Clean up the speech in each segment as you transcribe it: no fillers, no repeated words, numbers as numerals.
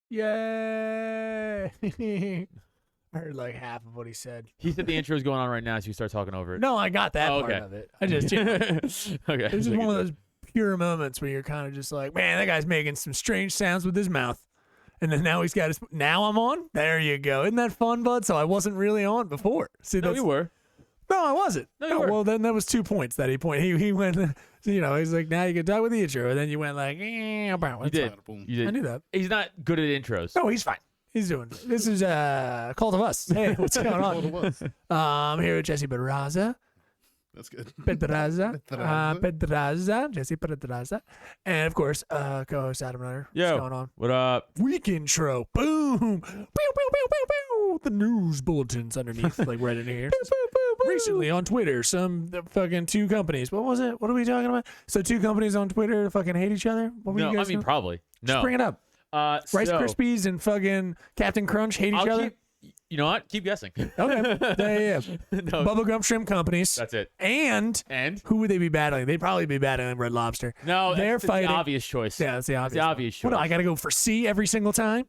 Yay! I heard like half of what he said. He said the intro is going on right now, so you start talking over it. No, I got that part of it. I just, okay. This is one of those pure moments where you're kind of just like, man, that guy's making some strange sounds with his mouth. And then now he's got his, now I'm on? There you go. Isn't that fun, bud? So I wasn't really on before. See, No, you were. No, I wasn't. No, you were. Well, then that was 2 points that he pointed. He went, he's like, now you can talk with the intro. And then you went like, You did. You did. I knew that. He's not good at intros. No, he's fine. He's doing it. This is Cult of Us. Hey, what's going on? Cult of Us. I'm here with Jesse Pedraza. That's good. Pedraza. Jesse Pedraza. And of course, co-host Adam Ryder. Yo, What's going on? what up? Week intro. Boom. Pew, pew, pew, pew, pew. The news bulletins underneath, like right in here. Recently on Twitter, some fucking 2 companies. What was it? What are we talking about? So 2 companies on Twitter fucking hate each other? What were No, you guys I mean, doing? probably. No. Just bring it up. Rice Krispies and fucking Captain Crunch hate each other? You know what? Keep guessing. Okay. Yeah. No, Bubblegum shrimp companies. that's it. And who would they be battling? They'd probably be battling Red Lobster. No, they're that's fighting. the obvious choice. Yeah, that's the obvious. It's the obvious choice. What, I got to go for C every single time?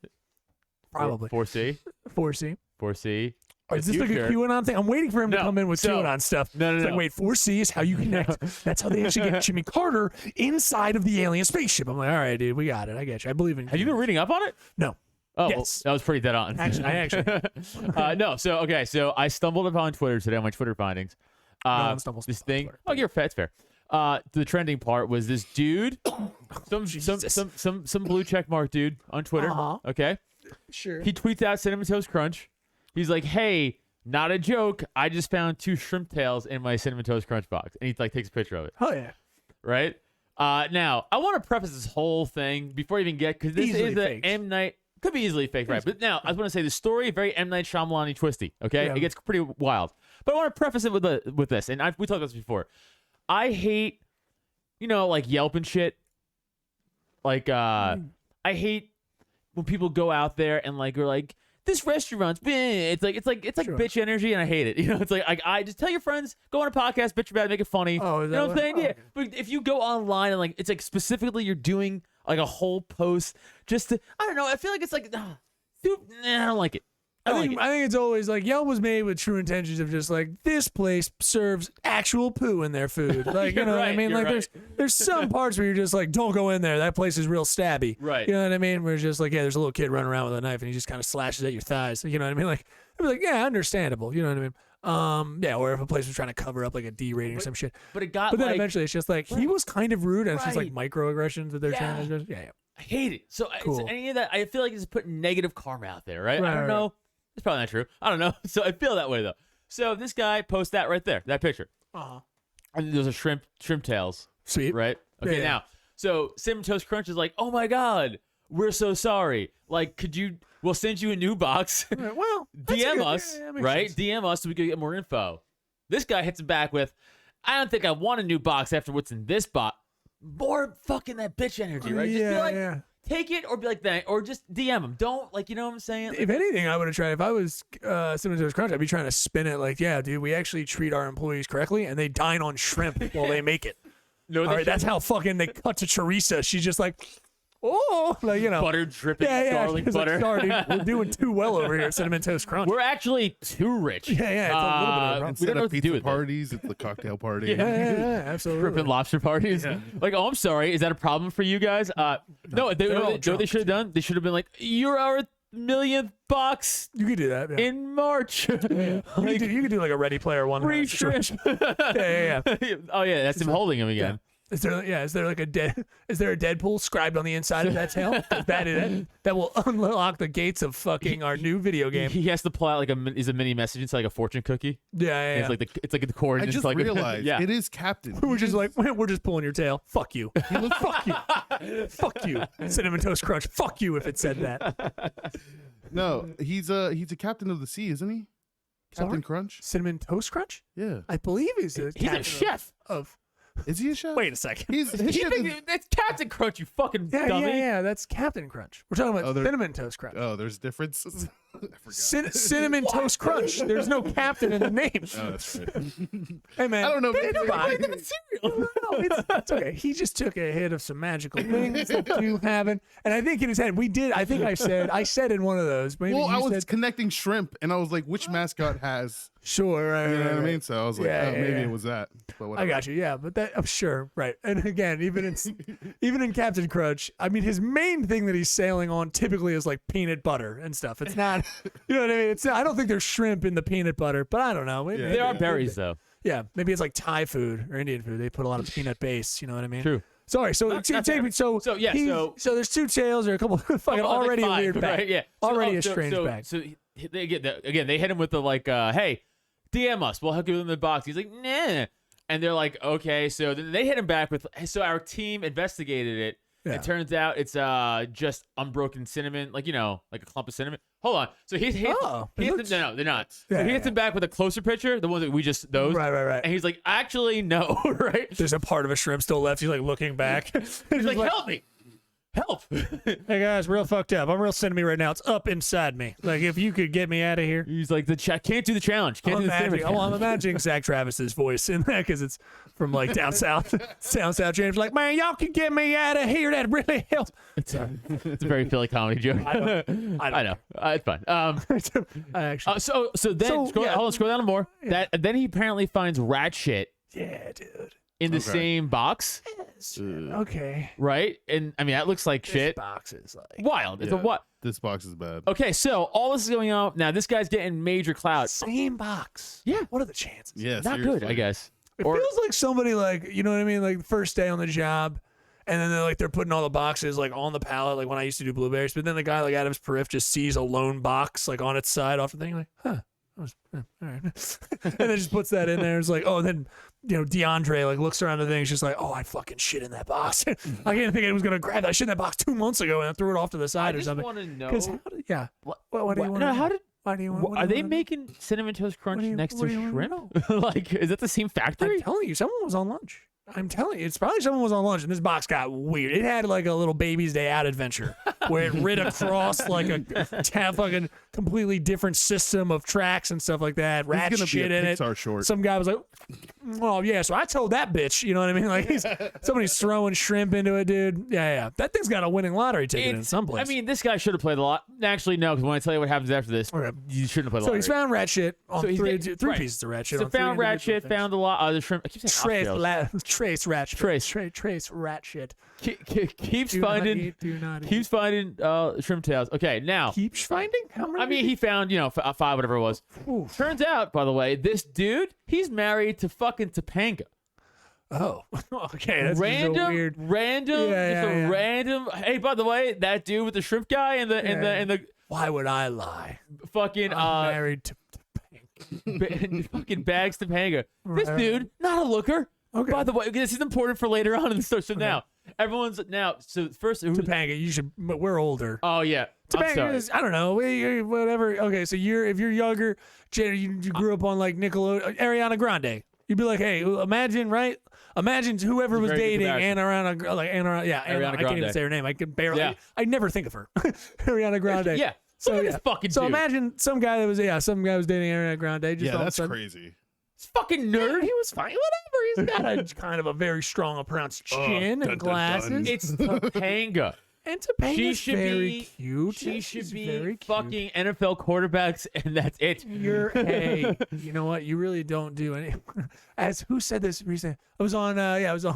Probably. 4C. 4C. 4C. Or is this like a QAnon thing? I'm waiting for him to come in with QAnon stuff. No. It's like, wait, 4C is how you connect. That's how they actually get Jimmy Carter inside of the alien spaceship. I'm like, all right, dude, we got it. I get you. I believe in you. Have you been reading up on it? No. Oh, Yes. well, that was pretty dead on. Actually. No. So I stumbled upon Twitter today on my Twitter findings. one stumbles This upon thing. Twitter. Oh, you're fair. It's fair. The trending part was this dude, some blue check mark dude on Twitter. Okay. Sure. He tweets out Cinnamon Toast Crunch. He's like, "Hey, not a joke. I just found 2 shrimp tails in my Cinnamon Toast Crunch box," and he like takes a picture of it. Oh, yeah. Right. Now I want to preface this whole thing before I even get because this Easily is the faked. M Night. Could be easily fake, right? But now I just want to say the story very M Night Shyamalan-y twisty. Okay, Yeah. it gets pretty wild. But I want to preface it with this, and we talked about this before. I hate, like Yelp and shit. Like, I hate when people go out there and like are like, this restaurant's been. It's like Sure. bitch energy, and I hate it. It's like I just tell your friends, go on a podcast, bitch about it, make it funny. Oh, is you that know what I'm saying? what- Yeah. okay. But if you go online and like it's like specifically you're doing like a whole post just to, I don't know. I feel like it's like, I don't like it. I don't like it. I think it's always like Yelp was made with true intentions of just like this place serves actual poo in their food. Like, you know what I right, mean? you're Like there's some parts where you're just like, don't go in there. That place is real stabby. Right. You know what I mean? Where it's just like, yeah, there's a little kid running around with a knife and he just kind of slashes at your thighs. You know what I mean? Like, I'd be like, yeah, understandable. You know what I mean? Yeah, or if a place was trying to cover up like a D rating or some shit. But it got But then like, eventually it's just like he was kind of rude and it's just like Right. microaggressions that they're trying to Yeah. just yeah. I hate it. So Cool. it's any of that, I feel like it's putting negative karma out there, right? Right, I don't right, know. It's probably not true. I don't know. So I feel that way though. So this guy posts that right there, that picture. Uh-huh. And there's a shrimp tails, Sweet. right? Okay, Yeah. now, so Cinnamon Toast Crunch is like, oh my God, we're so sorry. Like, we'll send you a new box. Right, well, that's a DM good- us, yeah, that makes right? sense. DM us so we can get more info. This guy hits him back with, I don't think I want a new box after what's in this box. More fucking that bitch energy, right? Just be like, take it or be like that, or just DM him. Don't, like, you know what I'm saying? If anything, I would have tried. If I was Cinnamon Toast Crunch, I'd be trying to spin it like, yeah, dude, we actually treat our employees correctly, and they dine on shrimp while they make it. No, All right, that's how fucking they cut to Teresa. She's just like, oh, like, you know, butter dripping, yeah, garlic She's like, butter. sorry, dude, we're doing too well over here at Cinnamon Toast Crunch. We're actually too rich. Yeah, it's a little bit of a problem. We Instead don't know of what to do pizza with it. parties, it's the cocktail party. yeah, absolutely. Shrimp and lobster parties. Like, oh, I'm sorry. Is that a problem for you guys? No, they're all they drunk. should have done? They should have been like, you're our millionth box You could do that. Yeah. in March. you could do like a Ready Player One. Free shrimp. Yeah. Oh, yeah, that's him holding him again. Is there like a Deadpool scribed on the inside of that tail? That will unlock the gates of fucking our new video game. He has to pull out like a mini message. It's like a fortune cookie. Yeah. It's like the cord. I just like realized yeah. it is Captain. We're just like, we're just pulling your tail. Fuck you. Fuck you. Fuck you. Cinnamon Toast Crunch. Fuck you if it said that. No, he's a captain of the sea, isn't he? Captain Sorry? Crunch. Cinnamon Toast Crunch? Yeah. I believe he's a He's a captain chef. of. Is he a chef? Wait a second. He's That's Captain Crunch, you fucking dummy. Yeah. That's Captain Crunch. We're talking about there- Cinnamon Toast Crunch. Oh, there's differences. I forgot. Cinnamon Toast Crunch. There's no captain in the name. Oh, that's right. Hey man, I don't know. Think about it. Cereal. No, it's okay. He just took a hit of some magical things that do happen, and I think in his head I think I said in one of those. Maybe Well, I you was said, connecting shrimp, and I was like, which mascot has? sure, right, You know right, what I right. mean? So I was like, Yeah, oh, yeah, maybe yeah. it was that. But I whatever. got you. Yeah, but that I'm sure, right. And again, even in Captain Crunch, I mean, his main thing that he's sailing on typically is like peanut butter and stuff. It's not, you know what I mean? It's not, I don't think there's shrimp in the peanut butter, but I don't know. Maybe, Yeah. There are maybe- berries though. Yeah, maybe it's like Thai food or Indian food. They put a lot of peanut base. You know what I mean? True. Sorry. So take me. So yeah, So there's two tails or a couple. Fucking Oh, like already five, a weird bag. right? Yeah. Already a strange bag. So they get again. They hit him with the like, hey, DM us. We'll hook you in the box. He's like, nah. And they're like, okay. So then they hit him back with. So our team investigated it. Yeah. It turns out it's just unbroken cinnamon, like like a clump of cinnamon. Hold on. So he hits. Oh, He it hits looks- no, they're not. Yeah, so he yeah, hits him back with a closer picture, the ones that we just those. Right. And he's like, actually, no, right? There's a part of a shrimp still left. He's like looking back. He's like, help me, help. Hey guys, real fucked up. I'm real sending me right now. It's up inside me. Like if you could get me out of here. He's like, can't do the challenge. Can't do the cinnamon I'm challenge. imagining Zach Travis's voice in that because it's from like down south. Down south James like, man, y'all can get me out of here. That really helps. It's a very Philly comedy joke. I don't I know. It's fine. I actually, So then So, scroll, yeah. hold on, scroll down more. Yeah. Then he apparently finds rat shit yeah, dude. in the Okay. same box, Okay. right? And I mean that looks like shit. This box is like Wild. It's a Yeah. what? This box is bad. Okay, so all this is going on now. This guy's getting major clout. same box. Yeah. What are the chances? Yeah, Not good, I seriously. guess. It Or feels like somebody like you know what I mean, like the first day on the job, and then they're putting all the boxes like on the pallet, like when I used to do blueberries. But then the guy like Adam's Perif just sees a lone box like on its side off the thing, like, huh. All right, and then just puts that in there. It's like, oh, then DeAndre like looks around the thing. He's just like, oh, I fucking shit in that box. I didn't think anyone was gonna grab that shit in that box 2 months ago and I threw it off to the I side or just something. want to know. Because yeah, what do you want? No, how did? Why do you want? Are they making cinnamon toast crunch What do you- next what to do you wanna shrimp? Like, is that the same factory? I'm telling you, someone was on lunch. I'm telling you, it's probably someone was on lunch, and this box got weird. It had like a little baby's day out adventure where it rid across like a fucking completely different system of tracks and stuff like that. This Rat is gonna shit be a in it. Pixar short. Some guy was like, "Oh yeah," so I told that bitch. You know what I mean? Like somebody's throwing shrimp into it, dude. Yeah. That thing's got a winning lottery ticket in some place. I mean, this guy should have played a lot. Actually, no, because when I tell you what happens after this, Okay. you shouldn't have played a so lot. he's found rat shit on So he's three get- three right. pieces of rat shit. So on three found rat individual shit, things. found a lot. The shrimp. I keep saying Trace rat shit. Trace rat shit. Keeps Do not finding. eat, do not Keeps finding shrimp tails. Okay, now. Keeps finding? How many? I mean, he found, 5, whatever it was. Oof. Turns out, by the way, this dude, he's married to fucking Topanga. Oh, okay. That's just Random, a weird. random, Yeah, just a yeah. random. Hey, by the way, that dude with the shrimp guy and the Why would I lie? fucking I'm married to. fucking bags Topanga. This Right. dude, not a looker. Okay. By the way, this is important for later on in the story. So now, everyone's now. So first, Topanga, you should. But we're older. oh yeah, I'm Topanga sorry. is. I don't know. Whatever. Okay, so if you're younger, you grew up on like Nickelodeon, Ariana Grande. You'd be like, hey, imagine, right? Imagine whoever was very good dating comparison. Ariana, yeah, Ariana I can't even Grande. say her name. I can barely. Yeah. I never think of her. Ariana Grande. Yeah. So Look at yeah. this fucking So dude. imagine some guy was dating Ariana Grande. Just Yeah, all of a that's sudden- crazy. This fucking Yeah, nerd. he was fine. Whatever. He's got a kind of a very strong, pronounced chin dun, dun, and glasses. dun. It's Topanga. And Topanga's She should very be cute. She Yeah, should she's be very cute. fucking NFL quarterbacks, and that's it. Hey, you know what? You really don't do any. As who said this recently? I was on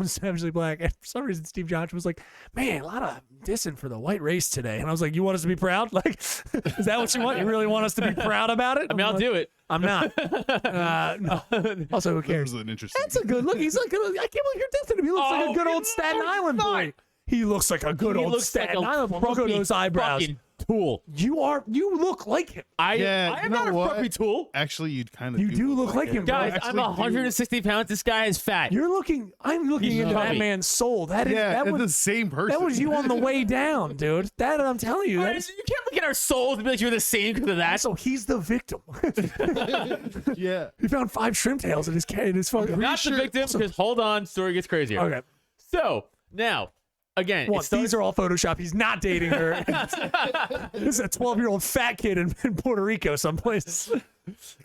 Savagely Black, and for some reason Steve Johnson was like, "Man, a lot of dissing for the white race today," and I was like, "You want us to be proud? Like, is that what you want? You really want us to be proud about it?" I mean, I'll do it. I'm not. Also, who This cares? was an interesting. That's a good look. He's like, I can't believe you're dissing him. He looks like Oh, a good he old Staten looks Island boy. fine. He looks like a good He old looks Staten like a Island boy. Look at frumpy those eyebrows. fucking tool. You look like him. I Yeah, am you not know a what? frumpy tool. Actually, you kind of You do look like him, bro. Guys, actually I'm do. 160 pounds. This guy is fat. I'm looking He's into that chubby. man's soul. That is Yeah, that it's was the same person. that was you on the way down, dude. That I'm telling you. That Guys, is, you can't look at our souls and be like you're the same because of that. so he's the victim. Yeah. He found 5 shrimp tails in his fucking. Not the victim, because hold on, story gets crazier. Okay. So now, again, What? These are all Photoshop. He's not dating her. This is a 12-year-old fat kid in Puerto Rico someplace.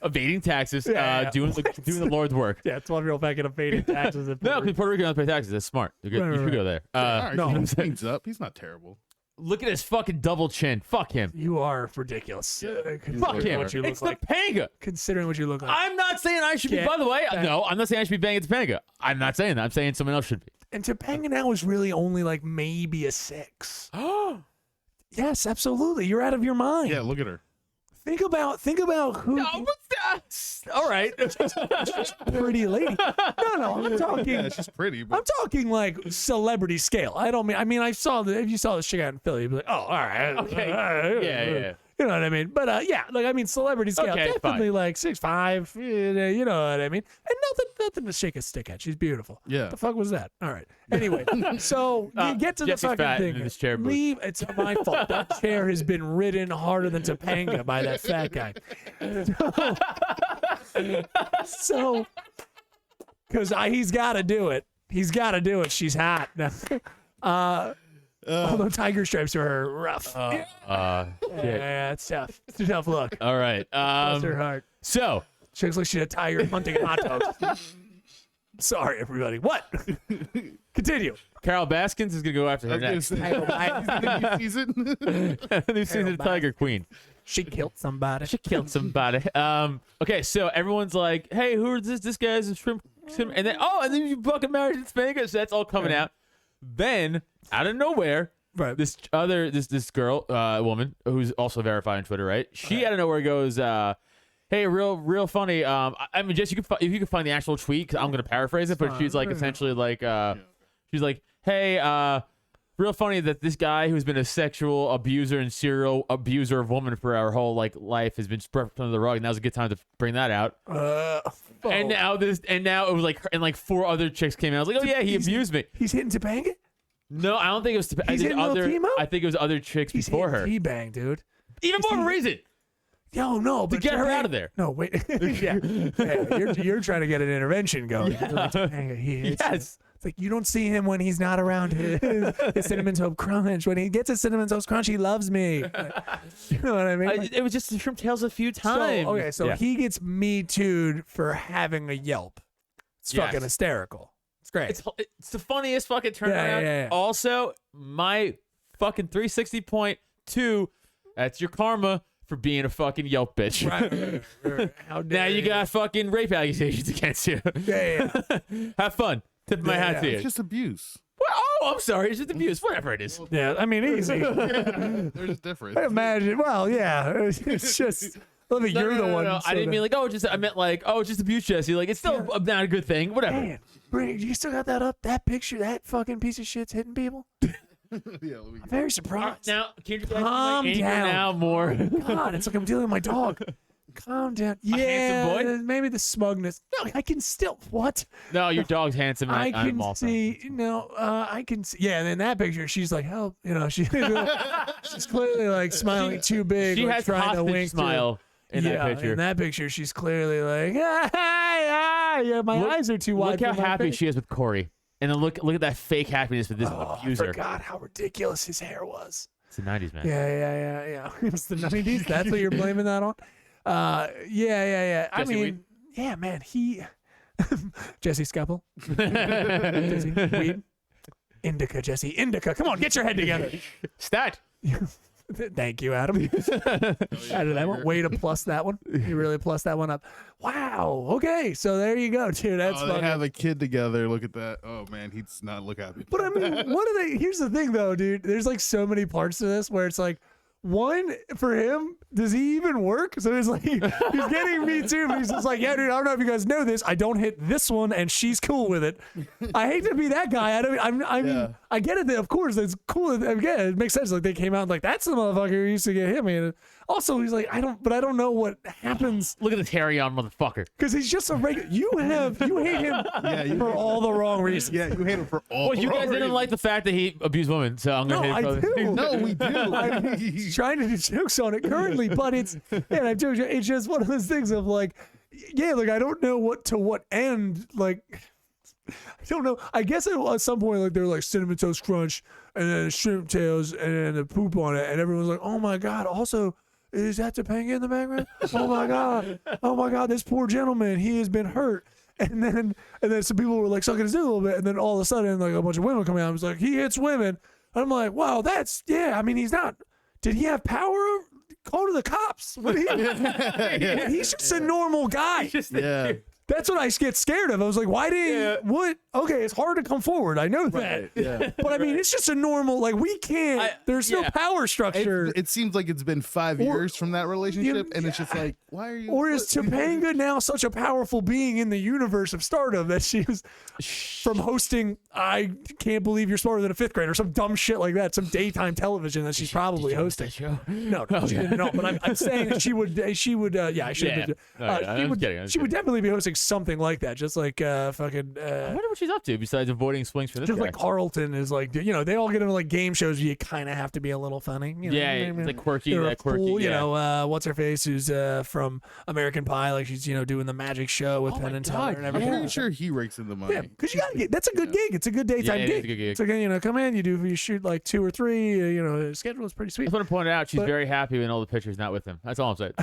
Evading taxes, Yeah. doing the Lord's work. Yeah, 12-year-old back in evading taxes. No, because Puerto Rico doesn't pay taxes. That's smart. You're good. Right, You should right, go there. All right, no. he cleans up. He's not terrible. Look at his fucking double chin. Fuck him. You are ridiculous. Fuck him. What you look It's like. Topanga. Considering what you look like. I'm not saying I should be. Get By the way, back. no, I'm not saying I should be banging Topanga. I'm not saying that. I'm saying someone else should be. And Topanga now is really only like maybe a 6. Yes, absolutely. You're out of your mind. Yeah, look at her. Think about who No, what's that? All right. pretty lady. No, I'm talking. Yeah, she's pretty, I'm but talking like celebrity scale. I mean, I saw if you saw this chick out in Philly, you'd be like, oh, all right. Okay. Yeah. You know what I mean? But yeah, like I mean, celebrity scale, Okay, definitely fine. like 6'5", you know what I mean? And nothing to shake a stick at. She's beautiful. Yeah. The fuck was that? All right. Anyway, so you get to Jesse's the fucking fat thing. in this chair booth. Leave. It's my fault. That chair has been ridden harder than Topanga by that fat guy. So, because he's got to do it. He's got to do it. She's hot. Although tiger stripes are rough. Shit. Yeah, it's tough. It's a tough look. All right. Bless her heart. So, She looks like she's a tiger hunting hot dogs. Sorry, everybody. What? Continue. Carol Baskins is gonna go after her next. New season. New season of Tiger Queen. She killed somebody. She killed somebody. Okay, so everyone's like, "Hey, who is this? This guy's a shrimp," and then you fucking married Topanga, so that's all coming out. Then out of nowhere, Right. this girl, woman who's also verified on Twitter, right? She out of nowhere goes, "Hey, real funny. I mean, Jess, if you can find the actual tweet, 'cause I'm gonna paraphrase it, but she's like essentially like, she's like, hey, real funny that this guy who's been a sexual abuser and serial abuser of women for our whole life has been swept under the rug, and now's a good time to bring that out." And now it was like, and like 4 other chicks came out. I was like, "Oh yeah, he abused me." He's hitting Topanga? No, I don't think it was. He's hitting Lil Timo? I think it was other chicks He's before her. hitting T-Bang, dude. Even more reason. Yo, no, but get her Topanga- out of there. No, wait. Yeah. You're trying to get an intervention going. Topanga, Yes. It's like you don't see him when he's not around his Cinnamon Toast Crunch. When he gets a Cinnamon Toast Crunch, he loves me. You know what I mean? It was just the shrimp tails a few times. So Yeah. he gets Me Too'd for having a Yelp. It's Yes. fucking hysterical. It's great. It's the funniest fucking turnaround. Yeah. Also, my fucking 360.2. That's your karma for being a fucking Yelp bitch. Right. How dare Now you got fucking rape accusations against you. Yeah. Have fun. Tip of my hat to It's you. just abuse. Oh, I'm sorry. It's just abuse. Whatever it is. Yeah, I mean, easy. They're just different. I imagine. Well, yeah. It's just. Look, you're the one. No. I didn't mean like, I meant like, it's just abuse, Jesse. Like, it's still not a good thing. Whatever. Man, you still got that up? That picture, that fucking piece of shit's hitting people? Yeah, let me I'm very surprised. Now, can you Calm anger down. now more? God, it's like I'm dealing with my dog. Calm down. Yeah, handsome boy? maybe the smugness. No, I can still. What? No, your dog's handsome. I I'm can also. see. No, I can see. Yeah, and in that picture, she's like, help. You know, she's clearly like smiling too big. She like, has trying to hostage wink smile in yeah, that picture. in that picture, she's clearly like, yeah, my eyes are too wide. Look how for my happy face. she is with Corey. And then look at that fake happiness with this I abuser. forgot how ridiculous his hair was. It's the 90s, man. Yeah. It was the 90s. That's what you're blaming that on? Yeah. I Jesse mean, Weed? yeah, man. Jesse Scuffle. Jesse Weed. Indica, Jesse. Indica. Come on, get your head together. Stat. Thank you, Adam. Added that one. Way to plus that one. You really plus that one up. Wow. Okay. So there you go, dude. That's they funny. have a kid together. Look at that. Oh man, he does not look happy. But I mean, what are they? Here's the thing, though, dude. There's like so many parts to this where it's like, one, for him, does he even work? So it's like, he's getting Me Too, but he's just like, yeah, dude, I don't know if you guys know this. I don't hit this one, and she's cool with it. I hate to be that guy. I mean, I get it. That, of course, it's cool. Again, it makes sense. Like, they came out and like, that's the motherfucker who used to get hit me. And also, he's like, I don't know what happens. Look at the carry-on motherfucker. Because he's just a regular. You hate him for all the all the wrong reasons. Yeah, you hate him for all. Well, you guys didn't like the fact that he abused women, so I'm No, gonna hate I him. do. No, we do. He's trying to do jokes on it currently, but it's I told you, it's just one of those things of like, yeah, like I don't know what end, like I don't know. I guess at some point like they're like Cinnamon Toast Crunch and then shrimp tails and then the poop on it, and everyone's like, oh my god. Also, is that Topanga in the background? Oh my god, this poor gentleman, he has been hurt. And then some people were like sucking his dick a little bit, and then all of a sudden, like a bunch of women come out and was like, he hits women. And I'm like, wow, that's I mean, he's not. Did he have power? Call to the cops. What he's just a normal guy. Yeah. That's what I get scared of. I was like, why did what? Okay, it's hard to come forward. I know that. Yeah. But I mean, it's just a normal, like, we can't, there's no power structure. It seems like it's been 5 years from that relationship, and it's just like, why are you? Or is Topanga now such a powerful being in the universe of Stardom that she was from hosting, I can't believe you're smarter than a fifth grader, or some dumb shit like that, some daytime television that she's probably hosting. No, she didn't know, but I'm saying that she would, yeah, I should have. She would definitely be hosting something like that, just like fucking. I wonder what she's up to besides avoiding swings for this just guy. like Carlton is like, you know, they all get into like game shows where you kind of have to be a little funny. You know? Yeah, it's like quirky, You're a that quirky. fool, you yeah. know, what's her face? Who's from American Pie? Like she's doing the magic show with Penn and Teller and I'm everything. pretty sure he rakes in the money. Yeah, because you gotta get. That's a good gig. It's a good daytime it gig. is a good gig. It's like, come in, you shoot like 2 or 3. The schedule is pretty sweet. I just want to point out she's But- very happy in all the pictures not with him. That's all I'm saying.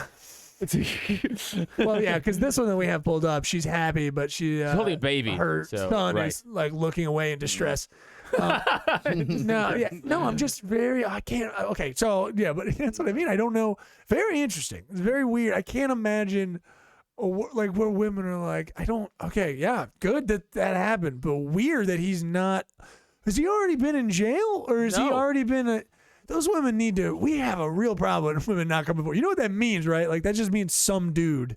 Well, yeah, because this one that we have pulled up, she's happy, but she's holding a baby, Her so, son right. is like looking away in distress. No, I'm just very. I can't. Okay, so yeah, but that's what I mean. I don't know. Very interesting. It's very weird. I can't imagine. Like where women are like, I don't. Okay, yeah, good that happened, but weird that he's not. Has he already been in jail, or has he No. already been? Those women need to. We have a real problem with women not coming forward. You know what that means, right? Like that just means some dude.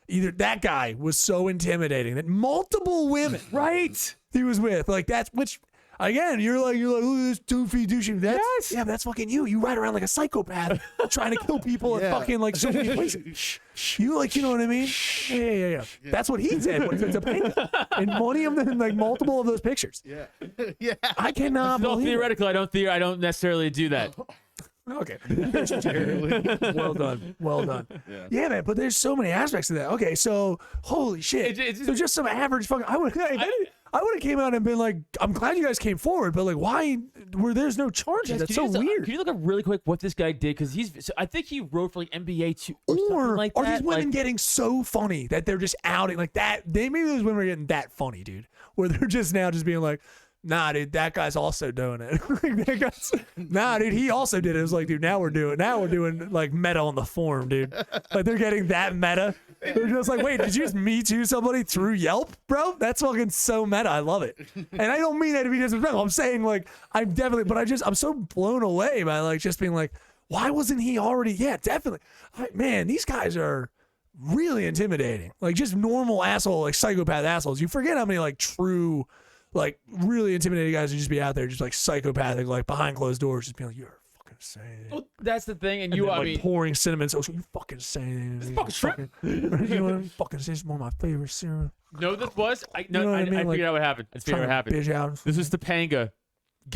Either that guy was so intimidating that multiple women, right? He was with like that's which. Again, you're like, oh, this doofy douchey. That's yeah, that's fucking you. You ride around like a psychopath trying to kill people at fucking like so many places. You like, you know what I mean? Yeah. That's what he said. It's a pain. In multiple of those pictures. Yeah. I cannot It's all believe it. theoretical. I don't necessarily do that. Okay. Well done. Yeah, man. But there's so many aspects of that. Okay, so holy shit. So just some average fucking. I would have came out and been like, I'm glad you guys came forward, but like, why were there's no charges? That's so weird. Can you look up really quick what this guy did? Because I think he wrote for like NBA 2 or something like that. Are these women like, getting so funny that they're just outing like that? Maybe those women are getting that funny, dude. Where they're just now just being like, nah, dude, that guy's also doing it. Nah, dude, he also did it. It was like, dude, now we're doing like meta on the forum, dude. Like they're getting that meta. They're just like, wait, did you just Me Too somebody through Yelp, bro? That's fucking so meta. I love it. And I don't mean that to be disrespectful. I'm saying like, I'm so blown away by like just being like, why wasn't he already? Yeah, definitely. Man, these guys are really intimidating. Like just normal asshole, like psychopath assholes. You forget how many like true, like really intimidating guys would just be out there, just like psychopathic, like behind closed doors, just being like, you're fucking saying. Well, that's the thing, and Then, I like mean, pouring cinnamon. So you fucking saying it. fucking shrimp. You know what I mean? Fucking say it's one of my favorite cereal. no, this was. I You know what I mean? I Like, figured out what happened. I figured out what happened. Bitch out. This was Topanga,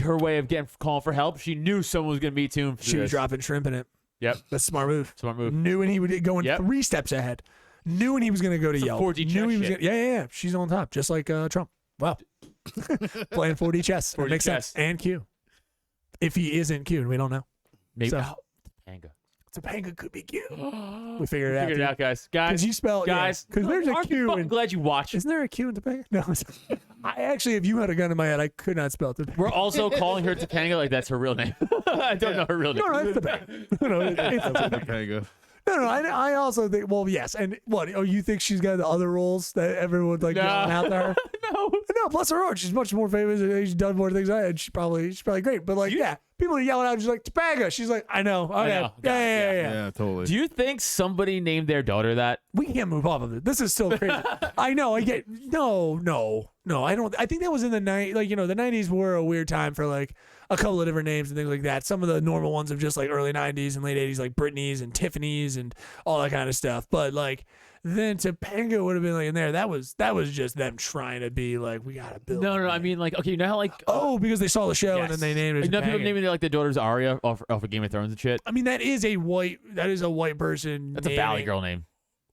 her way of calling for help. She knew someone was gonna meet him. She was dropping shrimp in it. Yep, That's a smart move. smart move. Knew when he would go in 3 steps ahead. Knew when he was going to go to Some Yelp. 4D Knew he chess was shit. gonna, yeah. She's on top, just like Trump. Wow. Playing 4D chess. 4D Makes chess. sense. And Q. If he isn't Q, we don't know. Maybe So- Topanga. Topanga could be Q. We figured it out. Figured it out, guys. Because you spell guys. Because there's a aren't you Q. fucking In, glad you watched? isn't there a Q in Topanga? No. I actually, if you had a gun in my head, I could not spell Topanga. We're also calling her Topanga like that's her real name. I don't know her real name. No, it's Topanga. No, it's Topanga. No, I also think, well, yes. And what? Oh, you think she's got the other roles that everyone like yelling out there? No. No, bless her heart. She's much more famous. She's done more things I had. She's probably great. But like, yeah, people are yelling out. She's like, Topanga. She's like, I know. Okay. know. Yeah. Yeah, totally. Do you think somebody named their daughter that? We can't move off of it. This is still crazy. I know. I get no. I don't. I think that was in the night. Like, the 90s were a weird time for like a couple of different names and things like that. Some of the normal ones of just like early 90s and late 80s, like Britney's and Tiffany's and all that kind of stuff. But like, then Topanga would have been like in there. That was just them trying to be like, we gotta build. No. I mean, like, okay, you know how like because they saw the show and then they named it. You know, people Topanga. naming like their daughter's Arya off of Game of Thrones and shit. I mean, that is a white person. That's a Valley Girl name.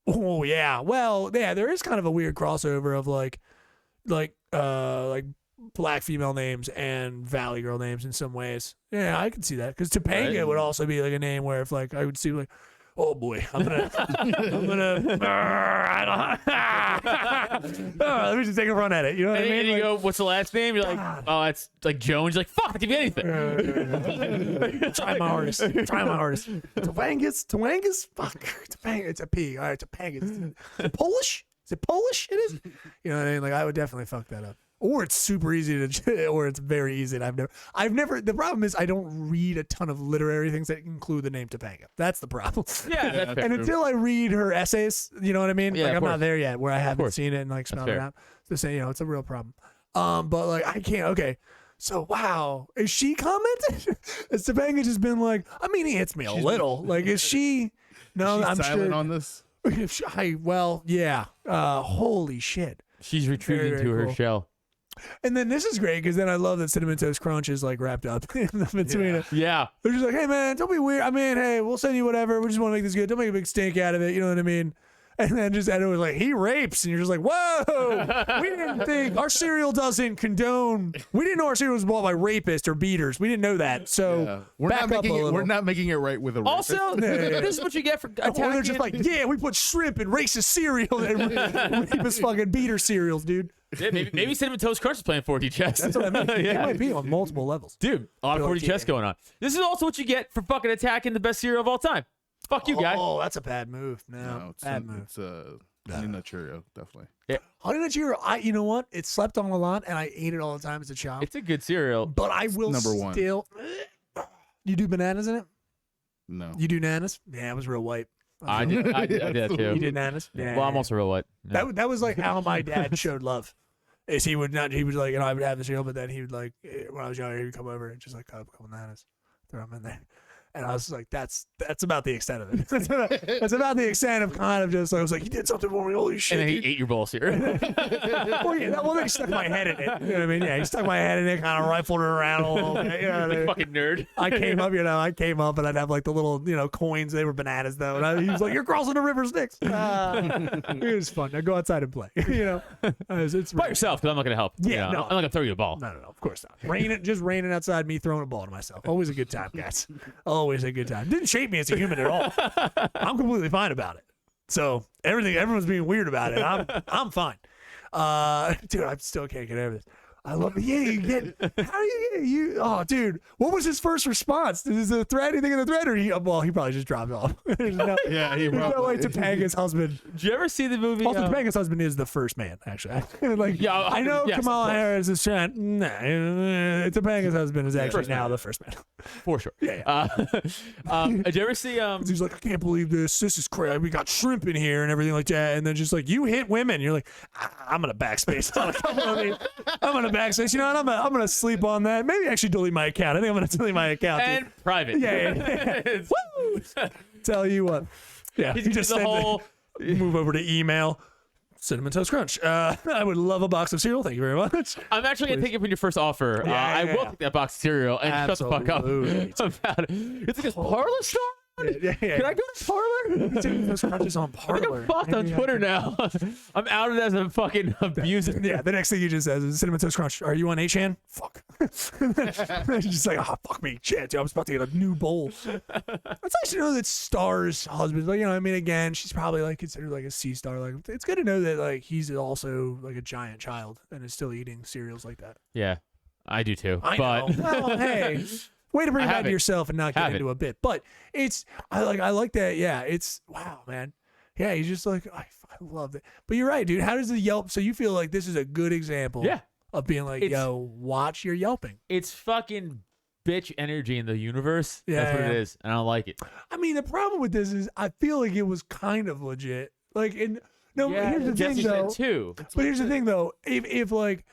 Oh yeah. Well, yeah, there is kind of a weird crossover of like black female names and Valley Girl names in some ways. Yeah, I can see that because Topanga Right. would also be like a name where if like I would see like, oh boy, I'm gonna, let me just take a run at it. You know what I mean? And you go, what's the last name? You're like, oh, it's like Jones. You're like, fuck, I'll give you anything. Try my hardest. Topangas? Fuck. Topanga. It's a P. All right, Topanga. Is it Polish? Is it Polish? It is. You know what I mean? Like, I would definitely fuck that up. Or it's super easy to, or it's very easy. And I've never, the problem is I don't read a ton of literary things that include the name Topanga. That's the problem. Yeah, that's fair. And until I read her essays, you know what I mean? Yeah, like, of I'm not course. there yet where I haven't course. seen it and like smelled it fair. out. So say, you know, it's a real problem. But like, I can't, okay. So, wow. Is she commented? Has Topanga just been like, I mean, he hits me a little. Like, is she? No, She's I'm silent sure. on this. Well, yeah. Holy shit. She's retreating Very, to very her cool. shell. And then this is great because then I love that Cinnamon Toast Crunch is like wrapped up in between it. Yeah. They're just like, hey man, don't be weird. I mean, hey, we'll send you whatever. We just want to make this good. Don't make a big stink out of it. You know what I mean? And then just Edo was like, he rapes, and you're just like, whoa, we didn't think our cereal doesn't condone. We didn't know our cereal was bought by rapists or beaters. We didn't know that. So Yeah. We're back not up a making it. little. We're not making it right with a rapist. Also, this is what you get for Or they're attacking. just like, yeah, we put shrimp in racist cereal and rapist fucking beater cereals, dude. Yeah, maybe Cinnamon Toast Crunch is playing 4D chess. That's what I mean. It Yeah. might be on multiple levels. Dude, a lot of You're 4D like, chess yeah. going on. This is also what you get for fucking attacking the best cereal of all time. Fuck you, guy. Oh, that's a bad move. No, No, bad move. it's Honey Nut Cheerio, definitely. Honey Nut Cheerio, you know what? It slept on a lot, and I ate it all the time as a child. It's a good cereal. But I will number one. still. You do bananas in it? No. You do nanas? Yeah, it was real white. I did that too. You did nanas? Yeah. Well, I'm also real white. Yeah. That was like how my dad showed love. Is he would like, you know, I would have the cereal, but then he would like, when I was younger, he would come over and just like cut up a couple nanas, throw them in there. And I was like, that's about the extent of it. That's about the extent of kind of just, I was like, he did something for me, holy shit. And then he dude. ate your bowl of cereal. Well, yeah, well, then he stuck my head in it. You know what I mean? Yeah, he stuck my head in it, kind of rifled it around a little bit. You know what I Like mean? fucking nerd. I came up and I'd have like the little, you know, coins. They were bananas though. And he was like, you're crossing the river Styx. It was fun. I go outside and play. You know, it's By yourself, because I'm not going to help. Yeah, You know, no. I'm not going to throw you a ball. No, of course not. Just raining outside, me throwing a ball to myself. Always a good time, guys. Always a good time. Didn't shape me as a human at all. I'm completely fine about it. So everyone's being weird about it. I'm fine. Dude, I still can't get over this. I love it. Yeah, you get. How do you get you? Oh, dude, what was his first response? Is the thread anything in the thread, or he probably just dropped off. There's no, Yeah, he there's no way probably. Topanga's husband. Did you ever see the movie? Also, Topanga's husband is the first man, actually. Like, Yeah, I know yes, of Kamala course. Harris is trying. Nah, Topanga's husband is actually First now man. the first man. For sure. Yeah, Did you ever see? He's like, I can't believe this. This is crazy. We got shrimp in here and everything like that. And then just like, you hit women. You're like, I'm gonna backspace. I'm gonna backspace. You know what? I'm gonna sleep on that. Maybe actually delete my account. I think I'm gonna delete my account. dude. And private. Yeah. It's- Woo! Tell you what. Yeah. He's You just the send whole. move over to email. Cinnamon Toast Crunch. I would love a box of cereal. Thank you very much. I'm actually gonna take it from your first offer. Yeah, I yeah, will yeah. take that box of cereal and shut the fuck up Absolutely. about it. It's like this parlor store. Yeah. Can I go to parlor? Cinnamon Toast Crunch is on I Parlor. think I'm fucked on Maybe I Twitter can- now. I'm outed as a fucking abuser. Yeah, the next thing he just says is Cinnamon Toast Crunch. Are you on 8chan? Fuck. He's just like, fuck me. Shit, dude, I was about to get a new bowl. It's nice to know that Star's husband, like, you know, I mean, again, she's probably like considered like a C star. Like, it's good to know that like he's also like a giant child and is still eating cereals like that. Yeah, I do too. I but know. Well, hey, way to bring it I back have to it. yourself and not get Have into a bit. But I like that. Yeah, it's wow, man. Yeah, he's just like I love it. But you're right, dude. How does the Yelp? So you feel like this is a good example? yeah, Of being like, It's- yo, watch your yelping. it's fucking bitch energy in the universe. Yeah, That's what yeah. it is, and I don't like it. I mean, the problem with this is I feel like it was kind of legit. Like, here's the Jesse thing said though. too. But here's the thing though. If like,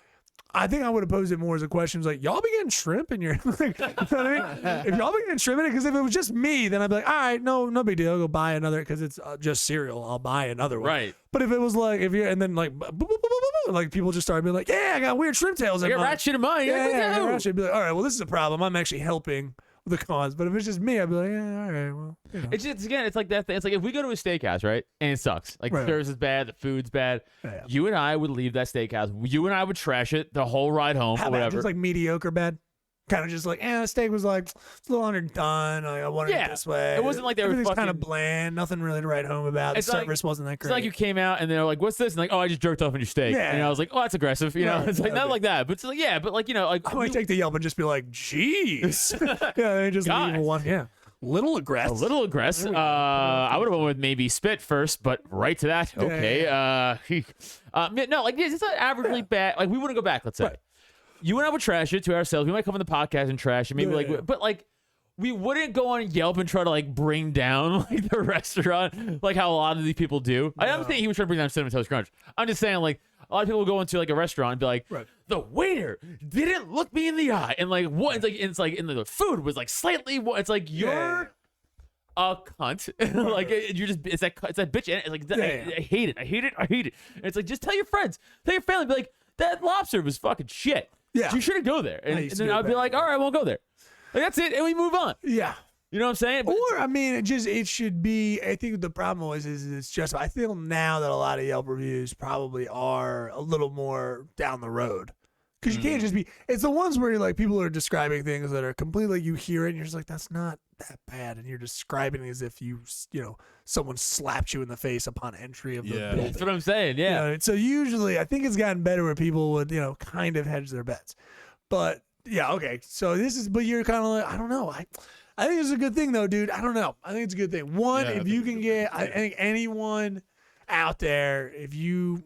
I think I would have posed it more as a question, like, y'all be getting shrimp in your, like, you know what I mean? If y'all be getting shrimp in it, because if it was just me, then I'd be like, all right, no big deal. I'll go buy another, because it's just cereal. I'll buy another one. Right. But if it was like, and then like, boop, boop, boop, boop, boop, like people just started being like, yeah, I got weird shrimp tails I in got mine. rat shit in mine. Yeah, Yeah, I got rat shit. I'd be like, all right, well, this is a problem. I'm actually helping the cause. But if it's just me, I'd be like, yeah, all right, well, you know. It's just again, it's like that thing. It's like if we go to a steakhouse, right, and it sucks. Like Right. the service is bad, the food's bad. Yeah. You and I would leave that steakhouse. You and I would trash it the whole ride home How or bad? whatever. Just like mediocre bad. Kind of just like, the steak was like it's a little underdone. Like, I wanted it this way. It wasn't like they were Everything's kind fucking- of bland. Nothing really to write home about. The It's like- service wasn't that It's great. like you came out and they're like, "What's this?" And like, "Oh, I just jerked off on your steak." Yeah. And I was like, "Oh, that's aggressive." You know, Right. it's like not Okay. like that, but it's like but like like I might take the Yelp and just be like, "Jeez." Yeah, they just Guys. leave one. Yeah, little a aggressive. little aggressive. I would have went with maybe spit first, but right to that. Okay. No, like it's not averagely bad. Like we wouldn't go back. Let's say Right. you and I would trash it to ourselves. We might come on the podcast and trash it. Maybe Yeah. but like. We wouldn't go on Yelp and try to like bring down like the restaurant, like how a lot of these people do. I don't think he was trying to bring down Cinnamon Toast Crunch. I'm just saying, like a lot of people go into like a restaurant and be like, Right. the waiter didn't look me in the eye, and like what? It's like and the food was like slightly. It's like you're a cunt. Like you just it's that bitch. And it's like I hate it. I hate it. I hate it. And it's like just tell your friends, tell your family, be like that lobster was fucking shit. Yeah. You shouldn't go there. And used to then do I'd be that. like, all right, I won't go there. Like that's it, and we move on. Yeah. You know what I'm saying? But Or I mean, it should be. I think the problem is it's just. I feel now that a lot of Yelp reviews probably are a little more down the road because you can't just be. It's the ones where you're like people are describing things that are completely. You hear it and you're just like, that's not that bad, and you're describing it as if someone slapped you in the face upon entry of the Yeah. building. that's what I'm saying. Yeah. You know, so usually, I think it's gotten better where people would kind of hedge their bets, but. Yeah, okay. So but you're kind of like, I don't know. I think it's a good thing though, dude. I don't know. I think it's a good thing. One, Yeah, I if think you it's a can good get, thing, I too. think anyone out there, if you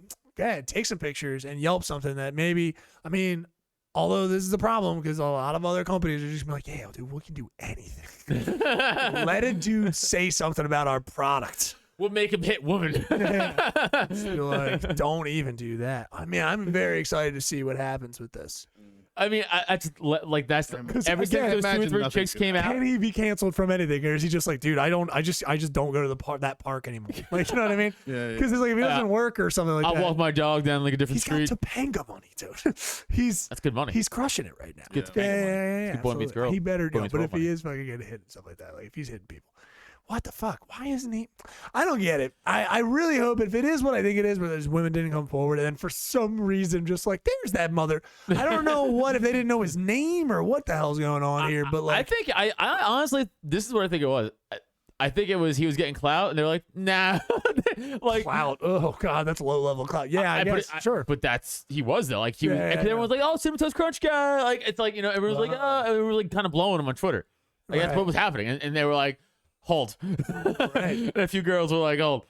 take some pictures and Yelp something that maybe, I mean, although this is a problem because a lot of other companies are just gonna be like, yeah, dude, we can do anything. Let a dude say something about our product. We'll make him hit woman. You're like, don't even do that. I mean, I'm very excited to see what happens with this. I mean, I just like that's ever since again, those 2 or imagine 3 nothing chicks could came out. Can he be canceled from anything, or is he just like, dude, I just don't go to that park anymore? Like, you know what I mean? Yeah. Because it's like if it doesn't work or something like I'll that. walk my dog down like a different He's got street. Topanga money, dude. He's That's good money. he's crushing it right now. Good Yeah, Topanga money. yeah. Good boy meets absolutely. girl. He better Boy do it. meets But girl if money. he is fucking getting hit and stuff like that, like if he's hitting people, what the fuck? Why isn't he? I don't get it. I really hope if it is what I think it is, where those women didn't come forward, and then for some reason, just like there's that mother. I don't know what if they didn't know his name or what the hell's going on here, but I like think I honestly, this is what I think it was. I think it was he was getting clout, and they're like, nah, like. clout. Oh god, that's low level clout. Yeah, I guess sure. But he was though. Like he was, Yeah, and everyone's like, "Oh, Cinnamon Toast Crunch guy!" Like it's like everyone's like, "Oh," and we were like kind of blowing him on Twitter. Like that's Right. what was happening, and they were like, "Hold," and a few girls were like, "Hold."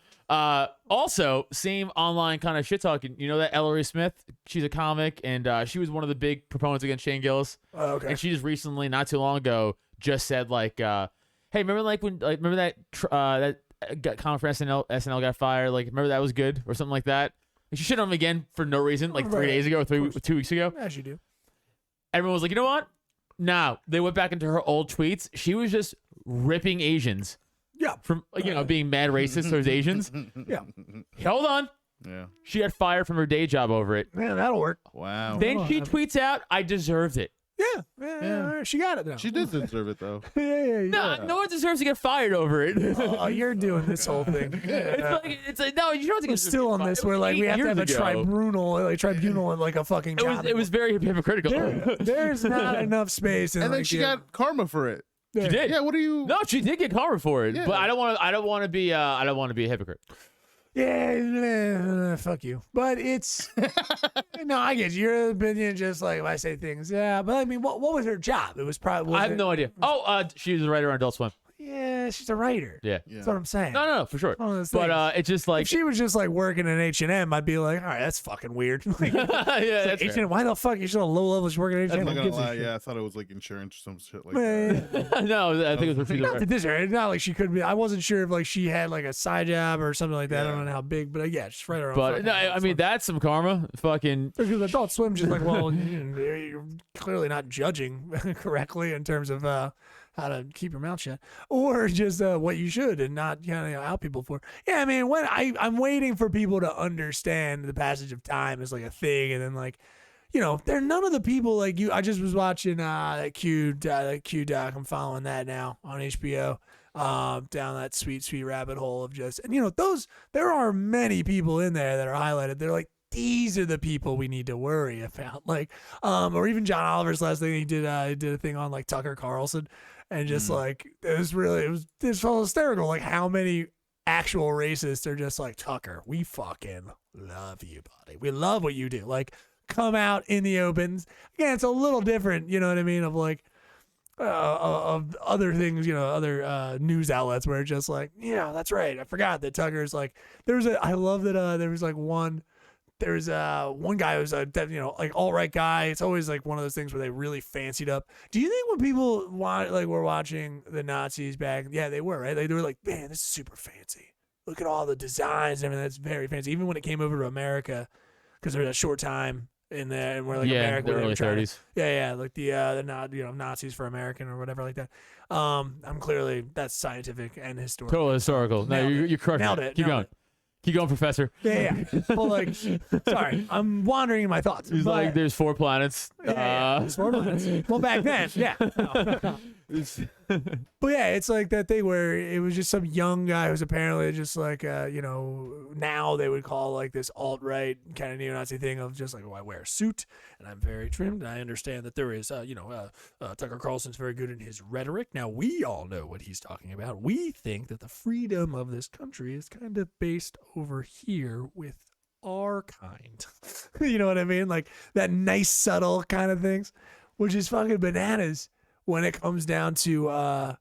Also, same online kind of shit talking. You know that Ellery Smith? She's a comic, and she was one of the big proponents against Shane Gillis. Oh, okay. And she just recently, not too long ago, just said like, "Hey, remember remember that comic for SNL got fired? Like, remember that was good or something like that." And she shit on him again for no reason, like 3 Right. days ago or 2 weeks ago. As you do. Everyone was like, you know what? No, they went back into her old tweets. She was just ripping Asians Yeah. from being mad racist towards Asians. Yeah. Hold on. Yeah. She got fired from her day job over it. Man, that'll work. Wow. Then she tweets out, I deserved it. Yeah. Yeah. She got it now. She did deserve it though. Yeah. No one deserves to get fired over it. Oh, you're doing this whole thing. It's like no, you don't think We're still on this where like we have to have a tribunal and like a fucking job. It was very hypocritical. There's not enough space. And then like, she got karma for it. She did. Yeah. What are you? No, she did get karma for it, Yeah. but I don't want to be a hypocrite. Yeah, fuck you. But it's no, I get your opinion. Just like if I say things, yeah. But I mean, what was her job? It was probably. I have no idea. Oh, she was a writer on Adult Swim. Yeah, she's a writer. Yeah. That's what I'm saying. No, for sure. One of those But things. it's just like If she was just like working in H&M, I'd be like, all right, that's fucking weird. Like, yeah, that's fair. H&M, why the fuck you still low level? She's working at H&M. I'm not Who gonna gives a lie. shit? Yeah, I thought it was like insurance or some shit like that. Man, No, I think it was not for that this it's not like she couldn't be. I wasn't sure if like she had like a side job or something like that. I don't know how big, but yeah, just right around. But no, I mean that's some karma. Fucking because Adult Swim just like, well, you're clearly not judging correctly in terms of how to keep your mouth shut, or just what you should and not out people for. Yeah, I mean, when I'm waiting for people to understand the passage of time is like a thing, and then like, they're none of the people like you. I just was watching that Q doc. I'm following that now on HBO. Down that sweet rabbit hole of just, and there are many people in there that are highlighted. They're like these are the people we need to worry about. Like, or even John Oliver's last thing he did a thing on like Tucker Carlson, and just like it was all hysterical. Like how many actual racists are just like, Tucker, we fucking love you, buddy. We love what you do. Like, come out in the opens. Again, it's a little different, you know what I mean? Of like, of other things, you know, other news outlets where it's just like, yeah, that's right. I forgot that Tucker's like, I love that there was like one guy who's a, you know, like alt-right guy. It's always like one of those things where they really fancied up. Do you think when people were watching the Nazis back, yeah, they were, right? Like, they were like, man, this is super fancy. Look at all the designs and everything. That's very fancy. Even when it came over to America, because there was a short time in there, and we're like, America, the early 30s. Like the Nazis for American or whatever like that. I'm clearly, that's scientific and historical. Total historical. No, you're crushing Nailed it. it. Keep going. Keep going, Professor. Yeah. Well, like, sorry, I'm wandering in my thoughts. He's like, there's 4 planets. There's 4 planets. Well, back then, yeah. No. But yeah, it's like that thing where it was just some young guy who's apparently just like, you know, now they would call like this alt-right kind of neo-Nazi thing of just like, oh, I wear a suit and I'm very trimmed. And I understand that there is, Tucker Carlson's very good in his rhetoric. Now, we all know what he's talking about. We think that the freedom of this country is kind of based over here with our kind. You know what I mean? Like that nice, subtle kind of things, which is fucking bananas. When it comes down to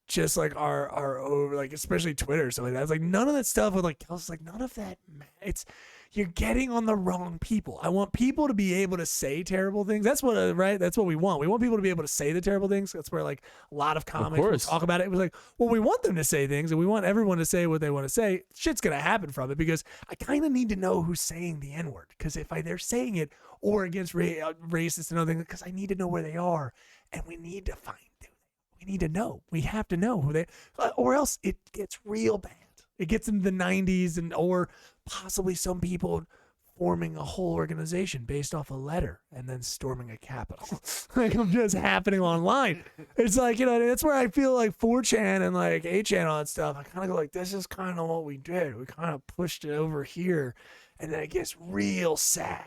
just like our over, like especially Twitter, so like that. It's like none of that stuff with like Kelsey's like none of that. It's you're getting on the wrong people. I want people to be able to say terrible things. That's what right. That's what we want. We want people to be able to say the terrible things. That's where like a lot of comics will talk about it. It was like, well, we want them to say things, and we want everyone to say what they want to say. Shit's gonna happen from it because I kind of need to know who's saying the N-word, because if they're saying it or against racist and other things, because I need to know where they are. And we need to find them. We need to know. We have to know who they, or else it gets real bad. It gets in the 90s, and or possibly some people forming a whole organization based off a letter and then storming a capitol. Like just happening online. It's like, you know, that's where I feel like 4chan and like 8chan and all that stuff. I kind of go like, this is kind of what we did. We kind of pushed it over here, and then it gets real sad,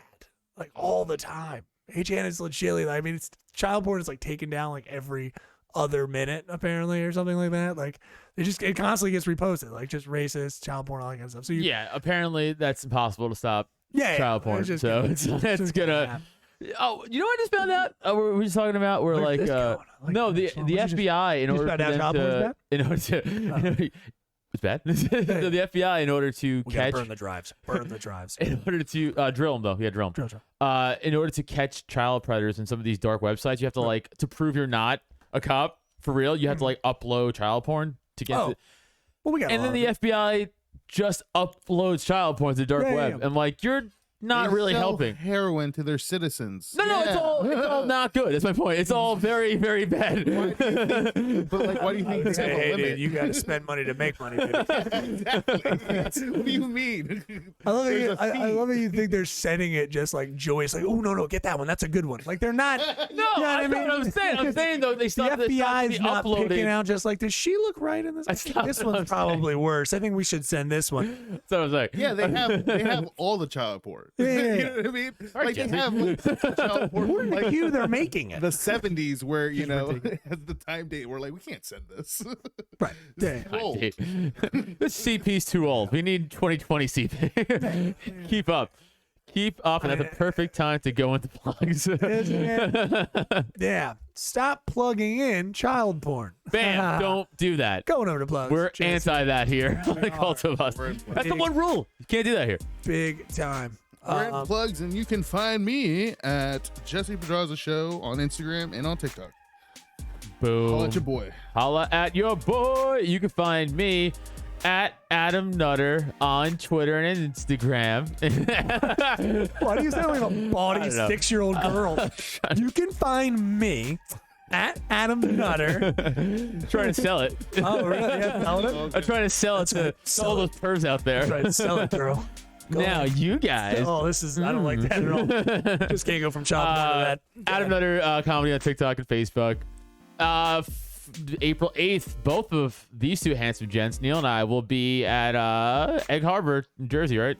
like all the time. 8chan is legitimately, I mean, it's child porn is like taken down like every other minute apparently or something like that. Like it constantly gets reposted, like just racist, child porn, all that kind of stuff. So yeah, apparently that's impossible to stop. Child porn. It's So it's gonna. Oh, you know what I just found out? We're just talking about where Where's like this going? I like no, the that. FBI in order for them to it's bad. So the FBI in order to catch burn the drives. In order to drill them though, drill them. In order to catch child predators in some of these dark websites, you have to like to prove you're not a cop for real. You have to like upload child porn to get. Well, we got. And then the FBI just uploads child porn to the dark web, and like you're not They really sell helping. heroin to their citizens. No, it's all not good. That's my point. It's all very, very bad. But like, why do you think they have a limit? Dude, you got to spend money to make money. Dude. Exactly. What do you mean? I love There's it. I love it. You think they're sending it just like joyous, like, oh no, get that one. That's a good one. Like they're not. No, you know what I mean? What I'm saying. I'm saying though, they The stop FBI the is not uploading. picking out just like, does she look right in this? I think this one's probably worse. I think we should send this one. That's what I'm saying. Yeah, they have all the child porn. Yeah. You know what I mean? Like they have like, child porn, like You, they're making it. the 70s, where you know has the time date. We're like, we can't send this. Right. Yeah. Old. This CP's too old. We need 2020 CP. Keep up, and that's a perfect time to go into plugs. Yeah. Stop plugging in child porn. Bam! Don't do that. Going over to plugs. We're Jesse. anti that here. On the Cult of Us. That's the one rule. You can't do that here. Big time. We're in plugs, and you can find me at Jesse Pedraza Show on Instagram and on TikTok. Boom. Holla at your boy. Holla at your boy. You can find me at Adam Nutter on Twitter and Instagram. Why do you sound like a bawdy I don't know. 6-year-old girl? You can find me at Adam Nutter. Trying to sell it. Oh, really? Yeah, tell it. I'm trying to sell it to all those pervs out there. Try to sell it, girl. Go Now on. you guys. Oh, this is. I don't like that at all. Just can't go from child porn to that. Adam Nutter comedy on TikTok and Facebook. April 8th, both of these two handsome gents, Neil and I, will be at Egg Harbor, New Jersey, right?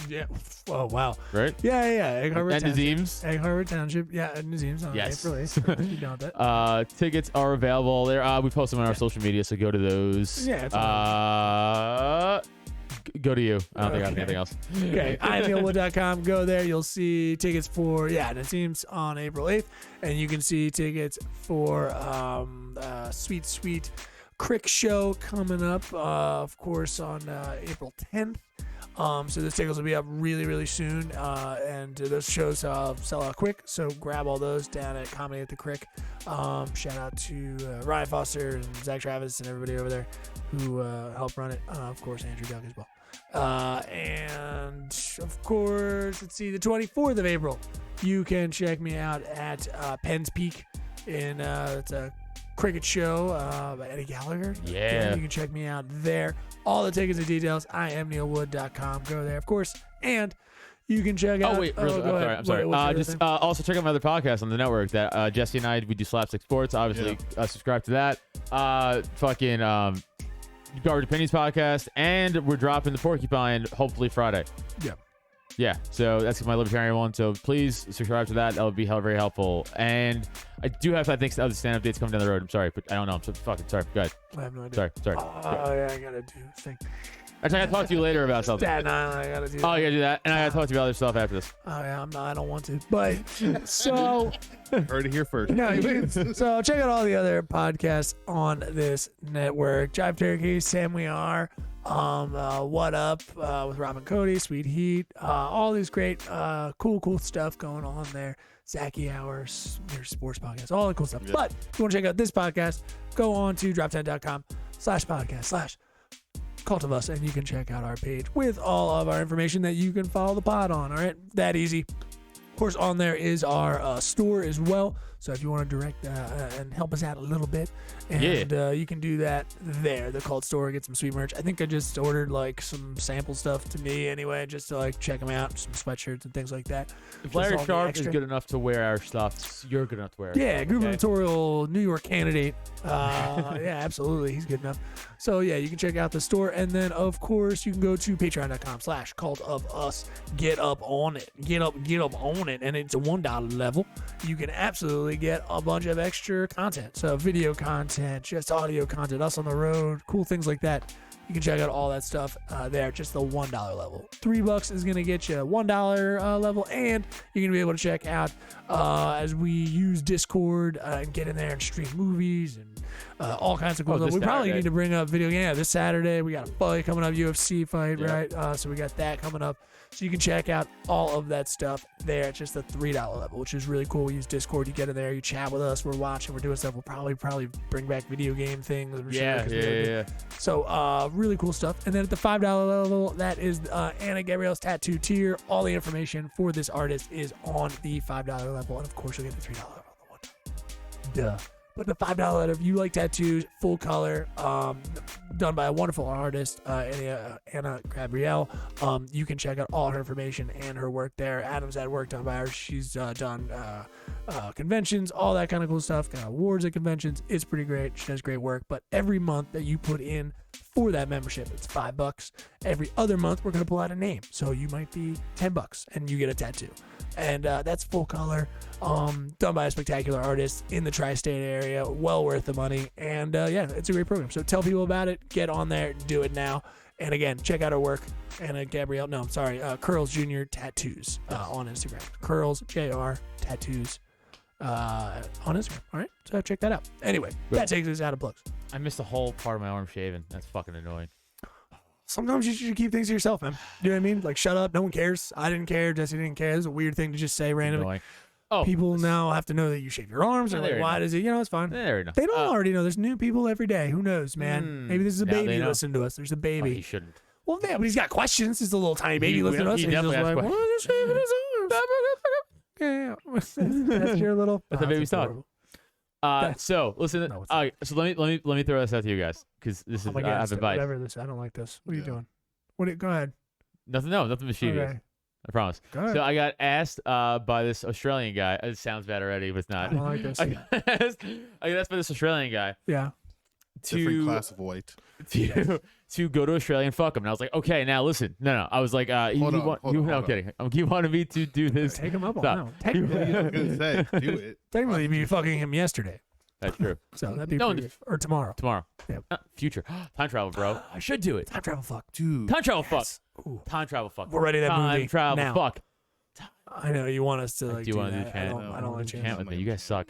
Yeah. Oh, wow. right? Yeah. Egg Harbor And Township. Nazim's. Egg Harbor Township. Yeah, and Nazim's on Yes. April 8th. You know that. Tickets are available there. We post them on our social media, so go to those. Yeah, it's go to you. I don't think I have Okay. anything else. Okay, IamNeilWood.com. Go there. You'll see tickets for Nazim's on April 8th, and you can see tickets for Sweet Crick Show coming up, of course, on April 10th. So those tickets will be up really, really soon, and those shows sell out quick. So grab all those down at Comedy at the Crick. Shout out to Ryan Foster and Zach Travis and everybody over there who helped run it. Of course, Andrew Duck as well. And of course, let's see, the 24th of April, you can check me out at Penn's Peak in it's a cricket show by Eddie Gallagher. Yeah. You can check me out there. All the tickets and details, IamNeilWood.com. Go there, of course. And you can check out. Oh wait, really, go ahead. I'm sorry. What's your Just thing? also check out my other podcast on the network that Jesse and I we do Slapstick Sports. Obviously, subscribe to that. Garbage Opinions podcast, and we're dropping the Porcupine hopefully Friday. Yeah, so that's my libertarian one. So please subscribe to that. That would be very helpful. And I do have, I think, other stand-up dates coming down the road. I'm sorry, but I don't know. I'm so fucking sorry. Go ahead. I have no idea. Sorry. Oh, yeah, I gotta do this thing. Actually, I gotta talk to you later about something. Staten Island, I gotta do that. Oh, you gotta do that, and I gotta talk to you about other stuff after this. Oh, yeah, I don't want to. But, so, Heard it here first. so check out all the other podcasts on this network. Jive Turkey, Sam We Are, What Up with Robin Cody, Sweet Heat, all these great, cool stuff going on there. Zachy Hours, your sports podcast, all the cool stuff. Yeah. But if you want to check out this podcast, go on to drop10.com/podcast/Cult of Us, and you can check out our page with all of our information that you can follow the pod on. All right, that easy. Of course, on there is our store as well. So if you want to direct and help us out a little bit, and you can do that there. The Cult Store, get some sweet merch. I think I just ordered like some sample stuff to me anyway, just to like check them out, some sweatshirts and things like that. If Just Larry all the Sharp is extra. good enough to wear our stuff, you're good enough to wear. Yeah, it. gubernatorial New York candidate. Yeah, absolutely. He's good enough. So, yeah, you can check out the store. And then, of course, you can go to patreon.com/Cult of Us. Get up on it. Get up on it. And it's a $1 level. You can absolutely get a bunch of extra content. So, video content, just audio content, us on the road, cool things like that. You can check out all that stuff there, just the $1 level. $3 is going to get you $1 level, and you're going to be able to check out as we use Discord and get in there and stream movies and all kinds of cool stuff. This We probably Saturday. need to bring up video game. Yeah, this Saturday we got a fight coming up, UFC fight, Yeah. right? So we got that coming up. So you can check out all of that stuff there at just the $3 level, which is really cool. We use Discord. You get in there, you chat with us. We're watching, we're doing stuff. We'll probably bring back video game things. I'm sure, Yeah, 'cause we already did. yeah. So really cool stuff. And then at the $5 level, that is Anna Gabrielle's tattoo tier. All the information for this artist is on the $5 level. And of course, you'll get the $3 level one. Duh. But the $5 level, if you like tattoos, full color, done by a wonderful artist, Anna Gabrielle, you can check out all her information and her work there. Adam's had work done by her. She's done conventions, all that kind of cool stuff, got awards at conventions. It's pretty great. She does great work. But every month that you put in for that membership, it's $5. Every other month, we're going to pull out a name. So you might be $10 and you get a tattoo. And that's full color, done by a spectacular artist in the tri-state area. Well worth the money. And yeah, it's a great program. So tell people about it. Get on there. Do it now. And again, check out her work. Anna Gabrielle, Curls Jr. Tattoos on Instagram. Curls Jr. Tattoos on Instagram. All right, so check that out. Anyway, that takes us out of plugs. I missed a whole part of my arm shaven. That's fucking annoying. Sometimes you should keep things to yourself, man. You know what I mean? Like, shut up. No one cares. I didn't care. Jesse didn't care. It's a weird thing to just say randomly. Annoying. Oh, People now have to know that you shave your arms. Or Yeah, like, there why you does it? You know, it's fine. there we go. They don't already know. There's new people every day. Who knows, man? Maybe this is a now baby they know. listening to us. There's a Oh, baby. he shouldn't. Well, yeah, but he's got questions. He's a little tiny baby He listening to will- us. he And he's just definitely like, has why is he shaving his arms? Yeah. That's your little. That's a baby's talk. adorable. So listen. No, it's All right, so let me throw this out to you guys because this is I'm I have against it. advice. Whatever this. I don't like this. What are you Yeah. doing? Go ahead. Nothing mischievous. Okay. I promise. Go ahead. So I got asked by this Australian guy. It sounds bad already, but it's I not. don't like this. I got asked by this Australian guy. Yeah. Different class of white. to go to Australia and fuck him. And I was like, okay, now listen. No. I was like, Hold on. I'm kidding. He wanted me to do this. Take him up on Stop. no. Technically, I was gonna say, do it. technically, you'd be fucking him yesterday. That's true. So that'd be No, pretty good. Or tomorrow. Tomorrow. Yep. Future. Time travel, bro. I should do it. Time travel fuck. Dude. Time travel fuck. Ooh. Time travel fuck. We're ready that Time movie travel now. fuck. I know you want us to like do want to do that. chant. I don't want to Chant chant. with me. You guys suck.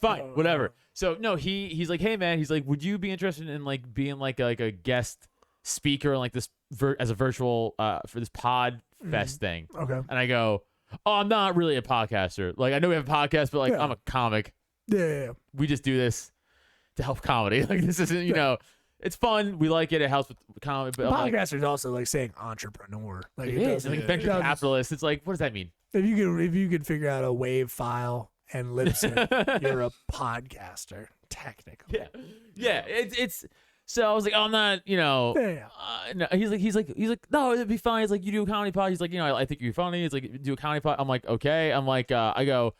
Fine, whatever. So no, he's like, hey man, he's like, would you be interested in like being like a guest speaker and like this as a virtual for this pod fest thing? Okay. And I go, oh, I'm not really a podcaster. Like I know we have a podcast, but like Yeah. I'm a comic. Yeah. We just do this to help comedy. Like this isn't, you know, it's fun. We like it. It helps with comedy. But I'm like, Podcasters also like saying entrepreneur. Like it is. Like doesn't- venture it doesn't- capitalist. It's like, what does that mean? If you could figure out a wave file and lip sync, you're a podcaster technically. Yeah. It's. So I was like, oh, I'm not, you know. Yeah. No, he's like, no, it'd be fine. He's like, you do a comedy pod. He's like, you know, I think you're funny. It's like, you do a comedy pod. I'm like, okay. I'm like, I go.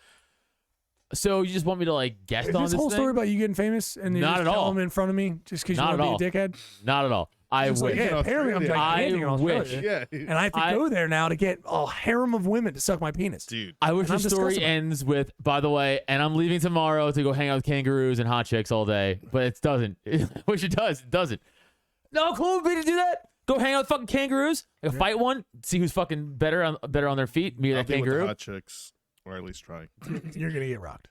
So you just want me to like guest Is on this this whole thing? story about you getting famous and you Not just at tell all. them in front of me just because you Not want to at be a dickhead? Not at all. I It's wish. like, yeah, apparently I'm gigantic in I Australia. wish. Yeah. And I have to I- go there now to get a harem of women to suck my penis. Dude. I wish And the I'm story disgusted by it. ends with, by the way, and I'm leaving tomorrow to go hang out with kangaroos and hot chicks all day, but it doesn't. I wish it does. It doesn't. No, cool me to do that. Go hang out with fucking kangaroos. Like, fight one. See who's fucking better on their feet. Me or I'll that be with the kangaroo. hot chicks, or at least try. You're going to get rocked.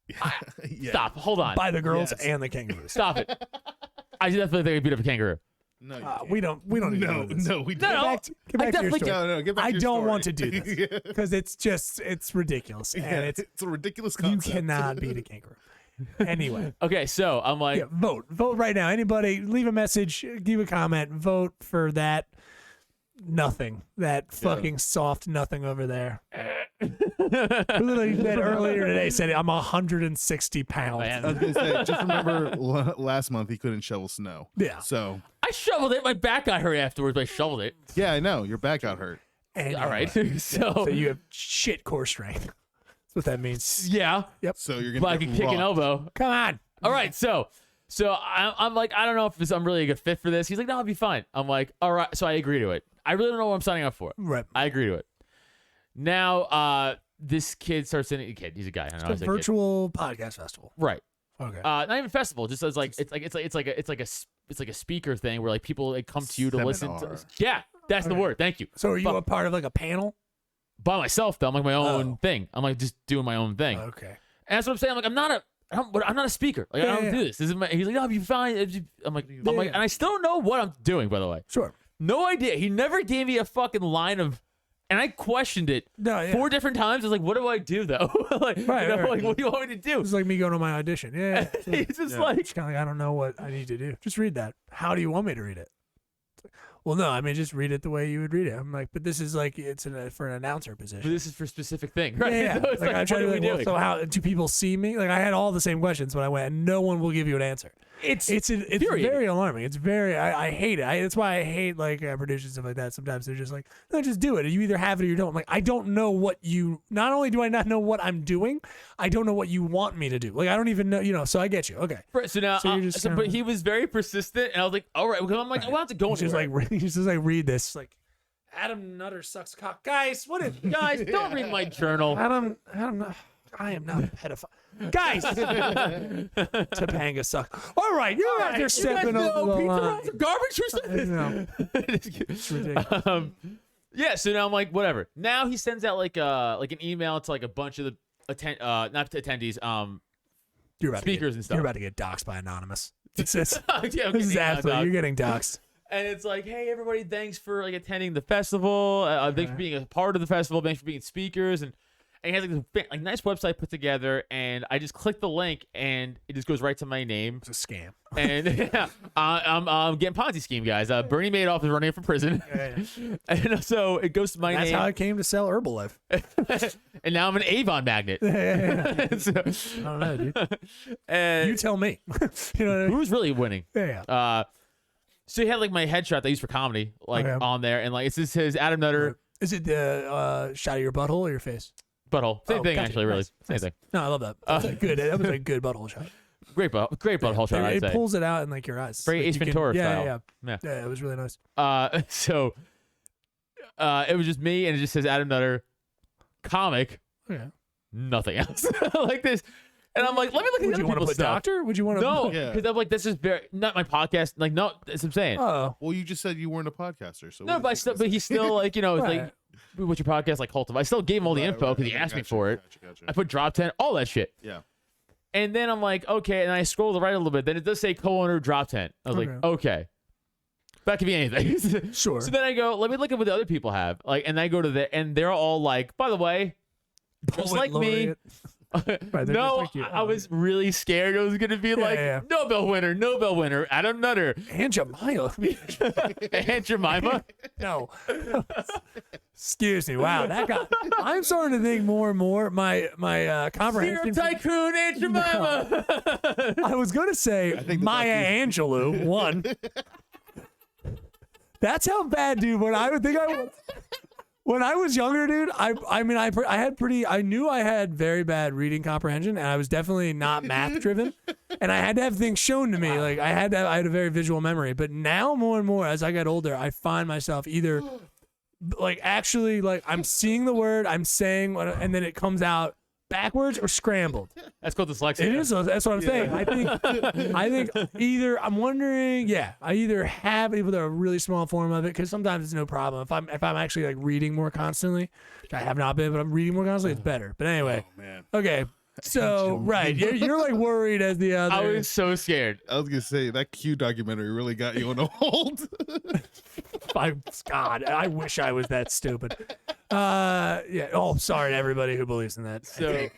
Yeah. Stop. Hold on. By the girls Yes. and the kangaroos. Stop it. I definitely think I beat up a kangaroo. No, you We can't. don't need to No, do this. no, we No, don't. no. Get back to your definitely story. No, get back I to your don't story. want to do this Yeah. because it's ridiculous and It's a ridiculous you concept. cannot beat a kangaroo. Anyway, Okay, so I'm like, yeah, vote right now. Anybody, leave a message, give a comment, vote for that nothing, that fucking soft nothing over there. Who literally said earlier today said I'm 160 pounds. man, I was gonna say, just remember last month he couldn't shovel snow. Yeah. So I shoveled it. My back got hurt afterwards, but I shoveled it. yeah, I know your back got hurt. Anyway, All right. so you have shit core strength. That's what that means. Yeah. So you're But I gonna can get kick an rocked. elbow. Come on. All right, so I'm like, I don't know if I'm really a good fit for this. He's like, no, I'll be fine. I'm like, all right. So I agree to it. I really don't know what I'm signing up for. Right. I agree to it. Now, this kid starts sending a kid. He's a guy. I don't know. A He's a kid. virtual podcast festival. Right. Okay. Not even festival. Just as like it's like a speaker thing where like people like come to you to listen to. Seminar. Yeah, that's the Okay. word. Thank you. So are you Fuck. a part of like a panel? By myself though, I'm like my own Oh. thing. I'm like just doing my own thing. Okay. And that's what I'm saying. I'm like, I'm not a speaker. Like I Yeah, don't yeah, do this. This is my. He's like, no, you'll be fine. I'm like, Yeah. and I still don't know what I'm doing. By the way, Sure. no idea. He never gave me a fucking line of, and I questioned it No, yeah. 4 different times. I was like, what do I do though? Like, Right, you know, right. like, what do you want me to do? It's like me going to my audition. Yeah. He's just Yeah. like, It's kind of like, I don't know what I need to do. Just read that. How do you want me to read it? It's like, well, no, I mean, just read it the way you would read it. I'm like, but this is like, it's for an announcer but position. this is for a specific thing, right? Yeah, So it's like, like, I try what to are be we like, well, doing? so how do people see me? Like I had all the same questions when I went, and no one will give you an answer. It's infuriating. very alarming. It's very I hate it. That's why I hate like producers and stuff like that. Sometimes they're just like, no, just do it. You either have it or you don't. I'm like, I don't know what you. Not only do I not know what I'm doing, I don't know what you want me to do. Like I don't even know. So I get you. Okay. Right, so now, So you're just but kinda- he was very persistent, and I was like, all right, because I'm like, I want to go He's just anywhere. like he's just like read this. Like Adam Nutter sucks cock. Guys, what is Guys, don't read my journal. Adam? I am not a pedophile. Guys, Topanga sucks. All right, you're out there stepping over the pizza line. rolls are garbage or something. No, it's ridiculous. Yeah, so now I'm like, whatever. Now he sends out like an email to like a bunch of the not attendees, You're about speakers to get, and stuff. You're about to get doxxed by anonymous. It's yeah, I'm this getting is emailed absolutely. out. You're getting doxxed. And it's like, hey, everybody, thanks for like attending the festival. Thanks for being a part of the festival. Thanks for being speakers. And he has like this nice website put together. And I just click the link, and it just goes right to my name. It's a scam. And yeah, I'm getting Ponzi scheme, guys. Bernie Madoff is running for prison. And so it goes to my That's name. how I came to sell Herbalife. And now I'm an Avon magnet. So, I don't know, dude. and You tell me. You know what I mean? who's really winning? Yeah. So he had like my headshot that I used for comedy, like Okay. on there, and like it's just his Adam Nutter Is it the shot of your butthole or your face? butthole. Same Oh, thing, gotcha. actually, really. Nice. Same Nice. thing. No, I love that. That was a good butthole shot. Great butthole shot. I'd It say. pulls it out in like your eyes. Very Like, Ace you can- Ventura yeah, style. Yeah, it was really nice. So it was just me, and it just says Adam Nutter, comic, Yeah. nothing else like this. And I'm like, let me look at Would the you other want to people's put stuff. doctor? Would you want to? No, Yeah. because I'm like, this is very not my podcast. Like, no, that's what I'm saying. Oh. Well, you just said you weren't a podcaster, so No, what but, did you but he's still like, it's Right. like, what's your podcast like? Cult of. I still gave him all the info because he asked me for it. Gotcha. I put drop 10, all that shit. Yeah. And then I'm like, okay, and I scroll to the right a little bit. Then it does say co-owner drop 10. I was like, okay, that could be anything. Sure. So then I go, let me look at what the other people have. Like, and I go to the, and they're all like, by the way, just Poet like me. laureate. Right, they're No, just like you. I was really scared it was gonna be like yeah. Nobel winner, Adam Nutter, Aunt Jemima. Aunt Jemima. No. Excuse me. Wow, that got. I'm starting to think more and more. My Syrup comprehension. tycoon, Aunt Jemima. I was gonna say think the Maya Angelou. One. That's how bad, dude. When I was younger, dude, I knew I had very bad reading comprehension, and I was definitely not math driven, and I had to have things shown to me. Like I had a very visual memory. But now, more and more as I get older, I find myself either like actually like I'm seeing the word, I'm saying what, and then it comes out backwards or scrambled. That's called dyslexia. It is. That's what I'm saying. I think either I'm wondering. Yeah, I either have either a really small form of it because sometimes it's no problem. If I'm actually like reading more constantly, which I have not been, but I'm reading more constantly, it's better. But anyway, Oh man. okay. So right, you're like worried as the other. I was so scared. I was gonna say that Q documentary really got you on a hold. God, I wish I was that stupid. Yeah. Oh, sorry to everybody who believes in that. So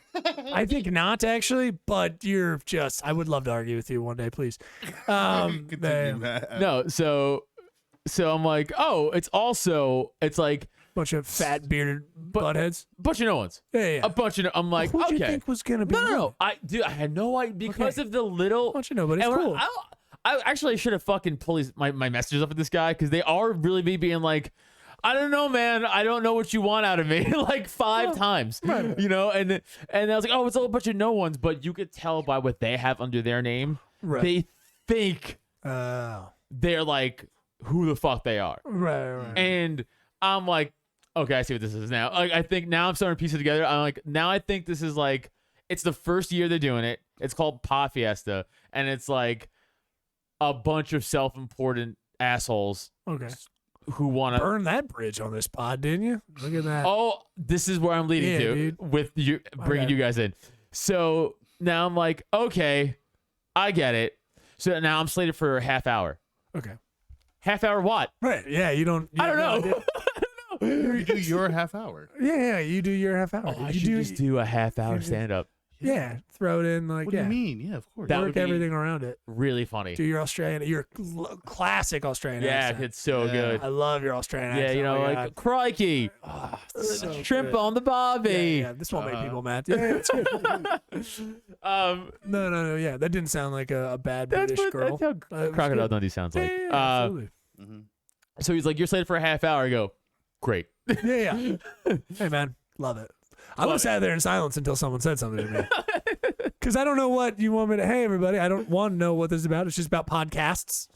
I think not actually, but you're just. I would love to argue with you one day, please. Continue, Matt. no, so I'm like, oh, it's like Bunch of fat bearded buttheads. a bunch of no ones. Yeah. A bunch of I'm like, Who'd okay. you think was gonna be? No. I had no idea because of the little. Don't you know? But it's and when cool. I actually should have fucking pulled my messages up with this guy because they are really me being like, I don't know, man. I don't know what you want out of me, like 5 times, right. you know. And I was like, oh, it's all a bunch of no ones, but you could tell by what they have under their name, Right. they think Oh. they're like who the fuck they are. Right. And I'm like, okay, I see what this is now. Like, I think now I'm starting to piece it together. I'm like, now I think this is like, it's the first year they're doing it. It's called Pod Fiesta, and it's like a bunch of self-important assholes Okay. who want to Burn that bridge on this pod, didn't you? Look at that. Oh, this is where I'm leading Yeah, to dude. with you bringing Okay. you guys in. So now I'm like, okay, I get it. So now I'm slated for a half hour. Okay. Half hour what? Right. Yeah. You don't. I don't know. idea. You do your half hour. Yeah. You do your half hour. I you should just do a half hour just- stand up. Yeah. Throw it in like What do yeah. you mean? Yeah, of course. That would Work be everything around it. really funny. Do your classic Australian Yeah, accent. it's so Yeah. good. I love your Australian Yeah, accent. you know, Oh my like God. crikey, Ah, so shrimp good. on the barbie. Yeah, this won't make people mad. Yeah, it's good. No. Yeah, that didn't sound like a bad That's British girl. how It was Crocodile good. Dundee sounds like. Yeah, absolutely. Mm-hmm. So he's like, you're slated for a half hour. I go, great. Yeah. Hey, man, love it. I would have sat there in silence until someone said something to me. Because I don't know what you want me to. Hey, everybody, I don't want to know what this is about. It's just about podcasts.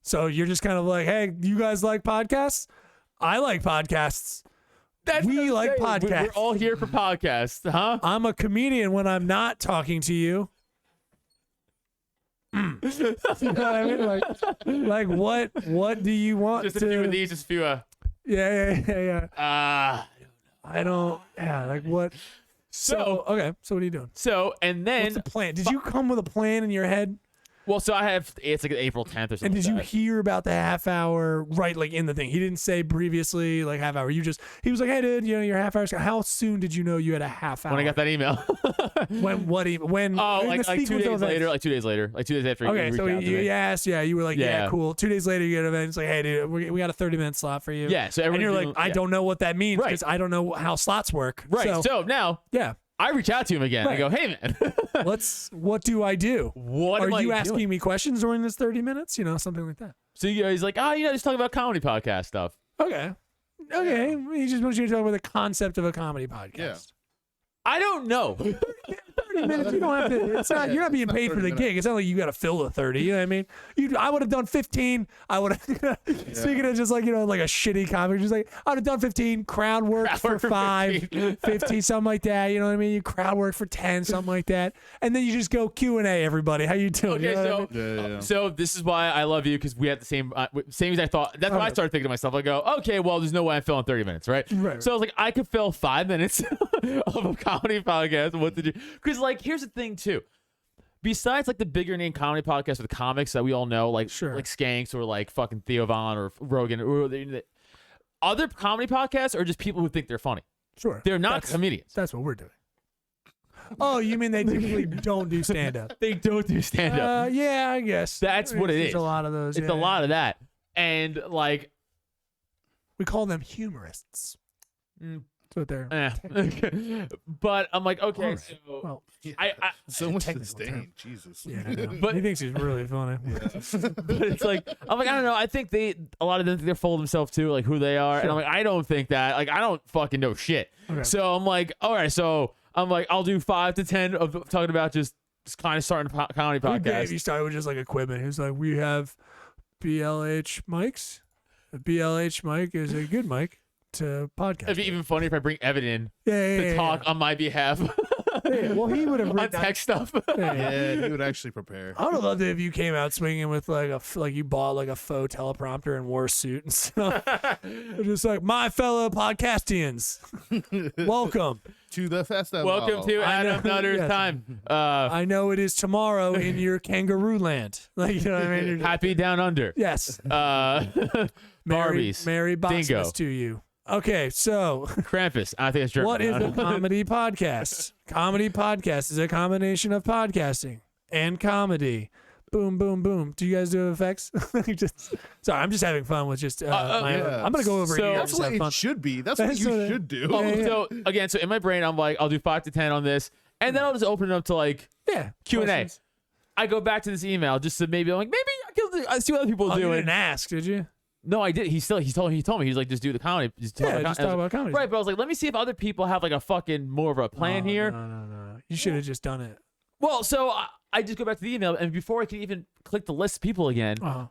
So you're just kind of like, hey, you guys like podcasts? I like podcasts. We like podcasts. We're all here for podcasts, huh? I'm a comedian when I'm not talking to you. You know what I mean? Like what do you want Just a to? few of these, just a few. Yeah. I don't. Yeah, like what? So Okay. So what are you doing? and then What's the plan? Did you come with a plan in your head? well, so I have it's like April 10th or something. And did you like that. hear about the half hour right like in the thing? He didn't say previously like half hour. He was like, hey dude, you know your half hour. How soon did you know you had a half hour? when I got that email? when Oh, in like the 2 sequence days of later, events. like 2 days after. Okay, he so reached out to me. you asked, yeah, you were like, yeah, Yeah. cool. 2 days later, you get an event. It's like, hey, dude, we got a 30-minute slot for you. Yeah, so and you're everyone's like, doing- I yeah. don't know what that means Right. because I don't know how slots work. Right. So now yeah, I reach out to him again. I Right. go, hey man, what do I do? what Are am I you doing? asking me questions during this 30 minutes? You know, something like that. So he's like, just talking about comedy podcast stuff. Okay. He just wants you to talk about the concept of a comedy podcast. Yeah. I don't know. 30 30 minutes. You don't have to. It's not. You're not being paid for the gig. It's not like you got to fill the 30. You know what I mean? I would have done 15. I would have. Speaking of just like like a shitty comic, just like I would have done 15. Crowd work for 5, 50, something like that. You know what I mean? You crowd work for 10, something like that, and then you just go Q&A. Everybody, how you doing? Okay, you know what I mean? so this is why I love you, because we had the same exact thought. That's when I started thinking to myself. I go, okay, well, there's no way I'm filling 30 minutes, right? So I was like, I could fill 5 minutes of a comedy podcast. What did you? Because like, here's the thing too. Besides like the bigger name comedy podcasts with comics that we all know, like Skanks or like fucking Theo Von or Rogan, or other comedy podcasts are just people who think they're funny. Sure, they're not comedians. That's what we're doing. Oh, you mean they typically don't do stand-up? They don't do stand-up. Yeah, I guess. That's what it is. There's a lot of those. It's a lot of that. And like, we call them humorists. That's what they're. But I'm like, okay, right. so Well, I so much technical disdain. term. Jesus. Yeah, I know. But- he thinks he's really funny. but it's like, I'm like, I don't know. I think a lot of them think they're full of themselves too, like who they are. And I'm like, I don't think that. Like, I don't fucking know shit. Okay. So I'm like, all right. So I'm like, I'll do 5 to 10 of talking about just kind of starting a comedy podcast. He started with just like equipment. He was like, we have BLH mics. A BLH mic is a good mic to podcast. It'd be even funny if I bring Evan in yeah, to talk on my behalf well, he would have on tech stuff. Yeah, he would actually prepare. I would have loved it if you came out swinging with like you bought like a faux teleprompter and wore a suit and stuff. Just like, my fellow podcastians, welcome To the festival. Welcome to Adam Nutter's Yes. time. I know it is tomorrow in your kangaroo land. Like, you know what I mean? Happy Down Under. Yes. Barbies. Merry Boxmas Dingo. to you. Okay, so Krampus. I think it's German. what is a comedy podcast? Comedy podcast is a combination of podcasting and comedy. Boom, boom, boom. Do you guys do effects? Sorry, I'm just having fun with just my yeah. I'm gonna go over So- here. That's Just what have fun. it should be. That's what That's you what should do. So again, so in my brain, I'm like, I'll do 5 to 10 on this, and then I'll just open it up to like Yeah. Q&A. questions. I go back to this email just to maybe I'm like, maybe I see what other people Oh, are you doing. didn't ask, did you? No, I did. He told me he's like, just do the comedy. Just talk Yeah, about just com-" talk I was about comedy. like, right, but I was like, let me see if other people have like a fucking more of a plan here. No. You should have just done it. Well, so I just go back to the email, and before I can even click the list of people again, Uh-huh.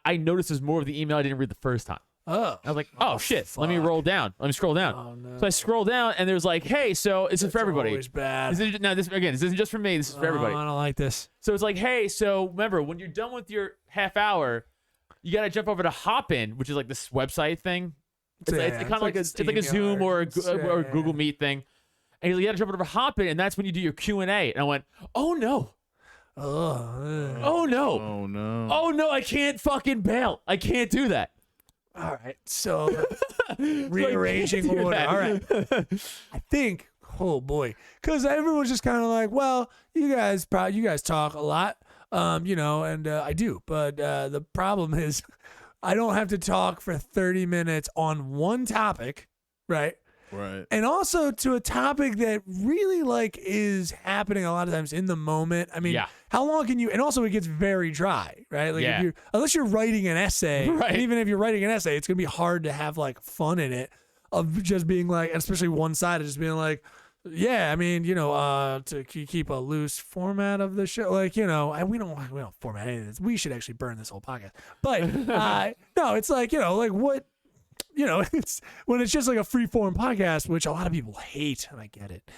I noticed there's more of the email I didn't read the first time. Oh. I was like, oh shit, let me roll down. Let me scroll down. Oh, no. So I scroll down, and there's like, hey, so this is for everybody. Always bad. This isn't just for me. This is for everybody. Oh, I don't like this. So it's like, hey, so remember, when you're done with your half hour, you gotta jump over to Hopin, which is like this website thing. It's kind of like a Zoom or a Google Meet thing. And you gotta jump over to Hopin, and that's when you do your Q&A. And I went, oh no, oh no, Oh no. oh no, I can't fucking bail. I can't do that. All right. So rearranging order. All right. I think. Oh boy, because everyone's just kind of like, well, you guys talk a lot, and I do, but the problem is, I don't have to talk for 30 minutes on one topic, right? Right. And also to a topic that really like is happening a lot of times in the moment. I mean, Yeah. how long can you? And also, it gets very dry, right? Like Yeah. unless you're writing an essay, Right. and even if you're writing an essay, it's gonna be hard to have like fun in it, of just being like, especially one sided, just being like, yeah, I mean, to keep a loose format of the show, like, we don't format any of this. We should actually burn this whole podcast. But no, it's like, like what. It's when it's just like a free form podcast, which a lot of people hate, and I get it.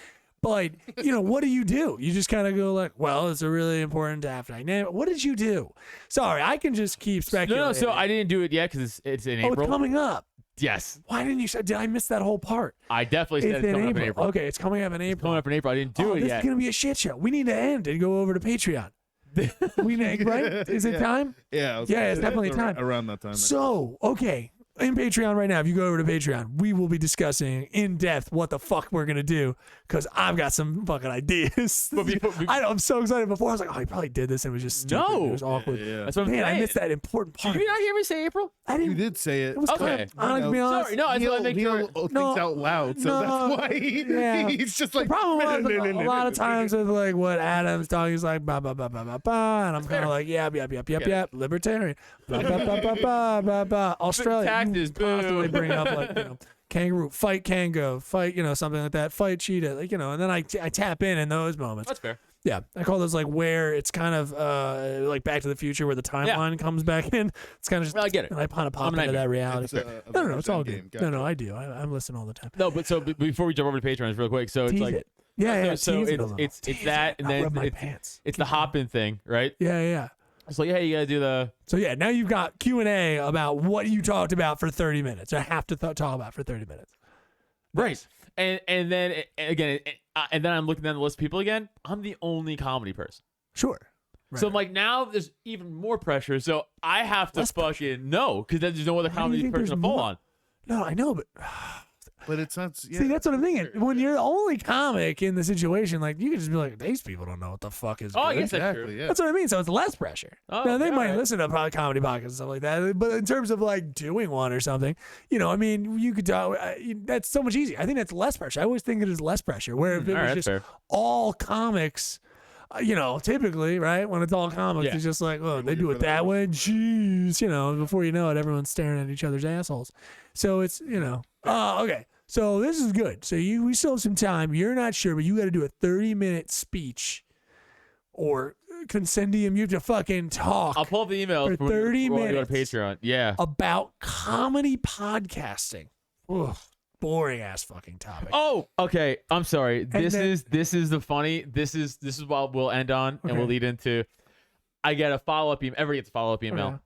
But, what do? You just kind of go like, well, it's a really important to have dynamic. What did you do? Sorry, I can just keep speculating. No, so I didn't do it yet because it's in April. it's coming up. Yes, Why didn't you say? Did I miss that whole part? I definitely said It's it's coming up in April. Okay, it's coming up in April. Coming up in April. I didn't do it this yet. is gonna be a shit show. We need to end and go over to Patreon. Right? Is it time? Yeah. Yeah, it's definitely time. Around that time. So, okay. In Patreon right now, if you go over to Patreon, we will be discussing in depth what the fuck we're gonna do, because I've got some fucking ideas. I'm so excited. Before I was like, oh, he probably did this and it was just stupid. No. It was awkward. Yeah. That's what I'm Man, saying. I missed that important part. Did you not hear me say April? I You didn't. did say it. It was Okay. to be honest. Sorry, no, I thought I'd make sure. Neil No, thinks out loud, so no, that's why yeah. he's just like. The problem was a lot of times with like what Adam's talking, he's like ba ba ba ba ba ba, and I'm kind of like yep, libertarian, ba ba ba ba ba ba ba. Australia, Taxes, you constantly boo. bring up like kangaroo, fight Kango, fight, something like that, fight cheetah, like, and then I tap in those moments. That's fair. Yeah, I call those like where it's kind of like Back to the Future, where the timeline comes back in. It's kind of just. Well, I get it. And I kind of pop into that reality. No, it's all good. Gotcha. No, I do. I'm listening all the time. No, but so before we jump over to Patreon, real quick. So it's Tease like, it. Yeah, so tease it a little. it's that, and then it's the hop-in thing, right? Yeah. It's like, hey, you gotta do the. So yeah, now you've got Q&A about what you talked about for 30 minutes. I have to talk about for 30 minutes. Right. And then again, and then I'm looking down the list of people again. I'm the only comedy person. Sure. Right. So I'm like, now there's even more pressure. So I have to fucking know, because then there's no other comedy person to fall on. No, I know, but it's not. Yeah, see, that's what I'm thinking. When you're the only comic in the situation, like, you can just be like, these people don't know what the fuck is. Oh, good. I guess that's exactly. true. Yeah. That's what I mean. So it's less pressure. Oh, now they might right. listen to comedy podcasts and stuff like that, but in terms of like doing one or something, I mean, you could that's so much easier. I think that's less pressure. I always think it is less pressure. Where if it was just all comics, typically, right, when it's all comics, it's just like, oh, they do it that way. Jeez, before you know it, everyone's staring at each other's assholes. So it's, okay. So this is good. So we still have some time. You're not sure, but you got to do a 30-minute speech or consendium. You have to fucking talk. I'll pull up the email for 30 minutes. Go to Patreon. Yeah. About comedy podcasting. Ugh, boring ass fucking topic. Oh, okay. I'm sorry. This is the funny. This is what we'll end on, and we'll lead into. I get a follow-up email. Everybody gets a follow-up email. Okay.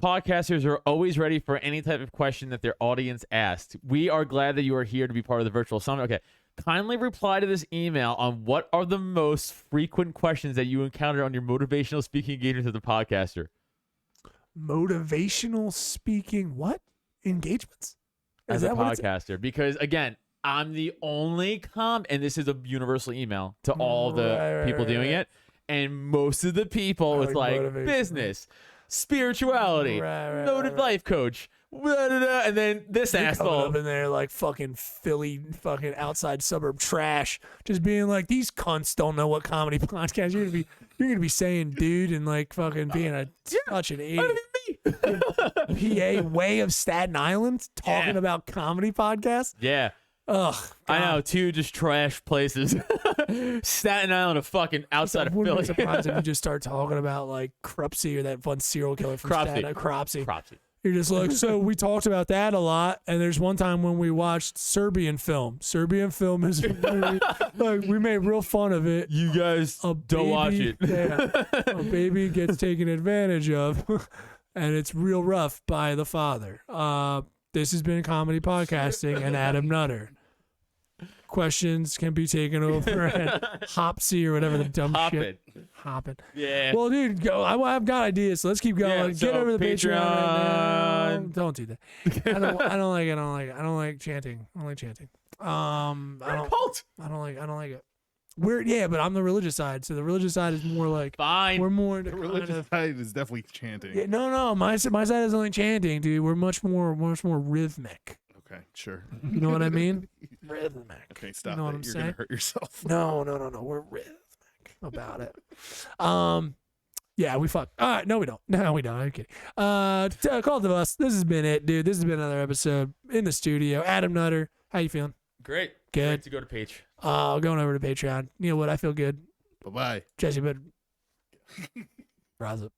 Podcasters are always ready for any type of question that their audience asks. We are glad that you are here to be part of the virtual summit. Okay. Kindly reply to this email on what are the most frequent questions that you encounter on your motivational speaking engagements as a podcaster. Motivational speaking what? Engagements? As a podcaster. Because, again, I'm the only and this is a universal email to all the people doing it. And most of the people, it's like business, spirituality, noted life coach, and then this asshole up in there like fucking Philly, fucking outside suburb trash, just being like, these cunts don't know what comedy podcast. You're gonna be saying dude and like fucking being such an idiot. PA way of Staten Island talking about comedy podcasts. Yeah. Ugh, God. I know, two just trash places. Staten Island, a fucking outside of Philly. Wouldn't be surprised if you just start talking about like Crupsy or that fun serial killer from Staten Island. Cropsy. You're just like, so we talked about that a lot, and there's one time when we watched Serbian film. Serbian film is very, like, we made real fun of it. You guys don't watch it. Yeah, a baby gets taken advantage of, and it's real rough by the father. This has been Comedy Podcasting and Adam Nutter. Questions can be taken over at Hopsy or whatever the dumb shit. Hoppin'. Yeah. Well, dude, I've got ideas, so let's keep going. Yeah, Get so over the Patreon right now. Patreon. Don't do that. I don't like it. I don't like chanting. I don't like chanting. I don't like it. But I'm the religious side, so the religious side is more like fine. We're more The religious side is definitely chanting. Yeah, no. My side is only chanting, dude. We're much more rhythmic. Okay, sure. You know what I mean? Rhythmic. Okay, stop. You know what I'm You're saying? gonna hurt yourself. No. We're rhythmic about it. Yeah, we fuck. All right, no, we don't. No, we don't. I'm kidding. Call to us. This has been it, dude. This has been another episode in the studio. Adam Nutter, how you feeling? Great. Good. Great to go to Page. Going over to Patreon. You know what? I feel good. Bye-bye. Jesse, but rise up.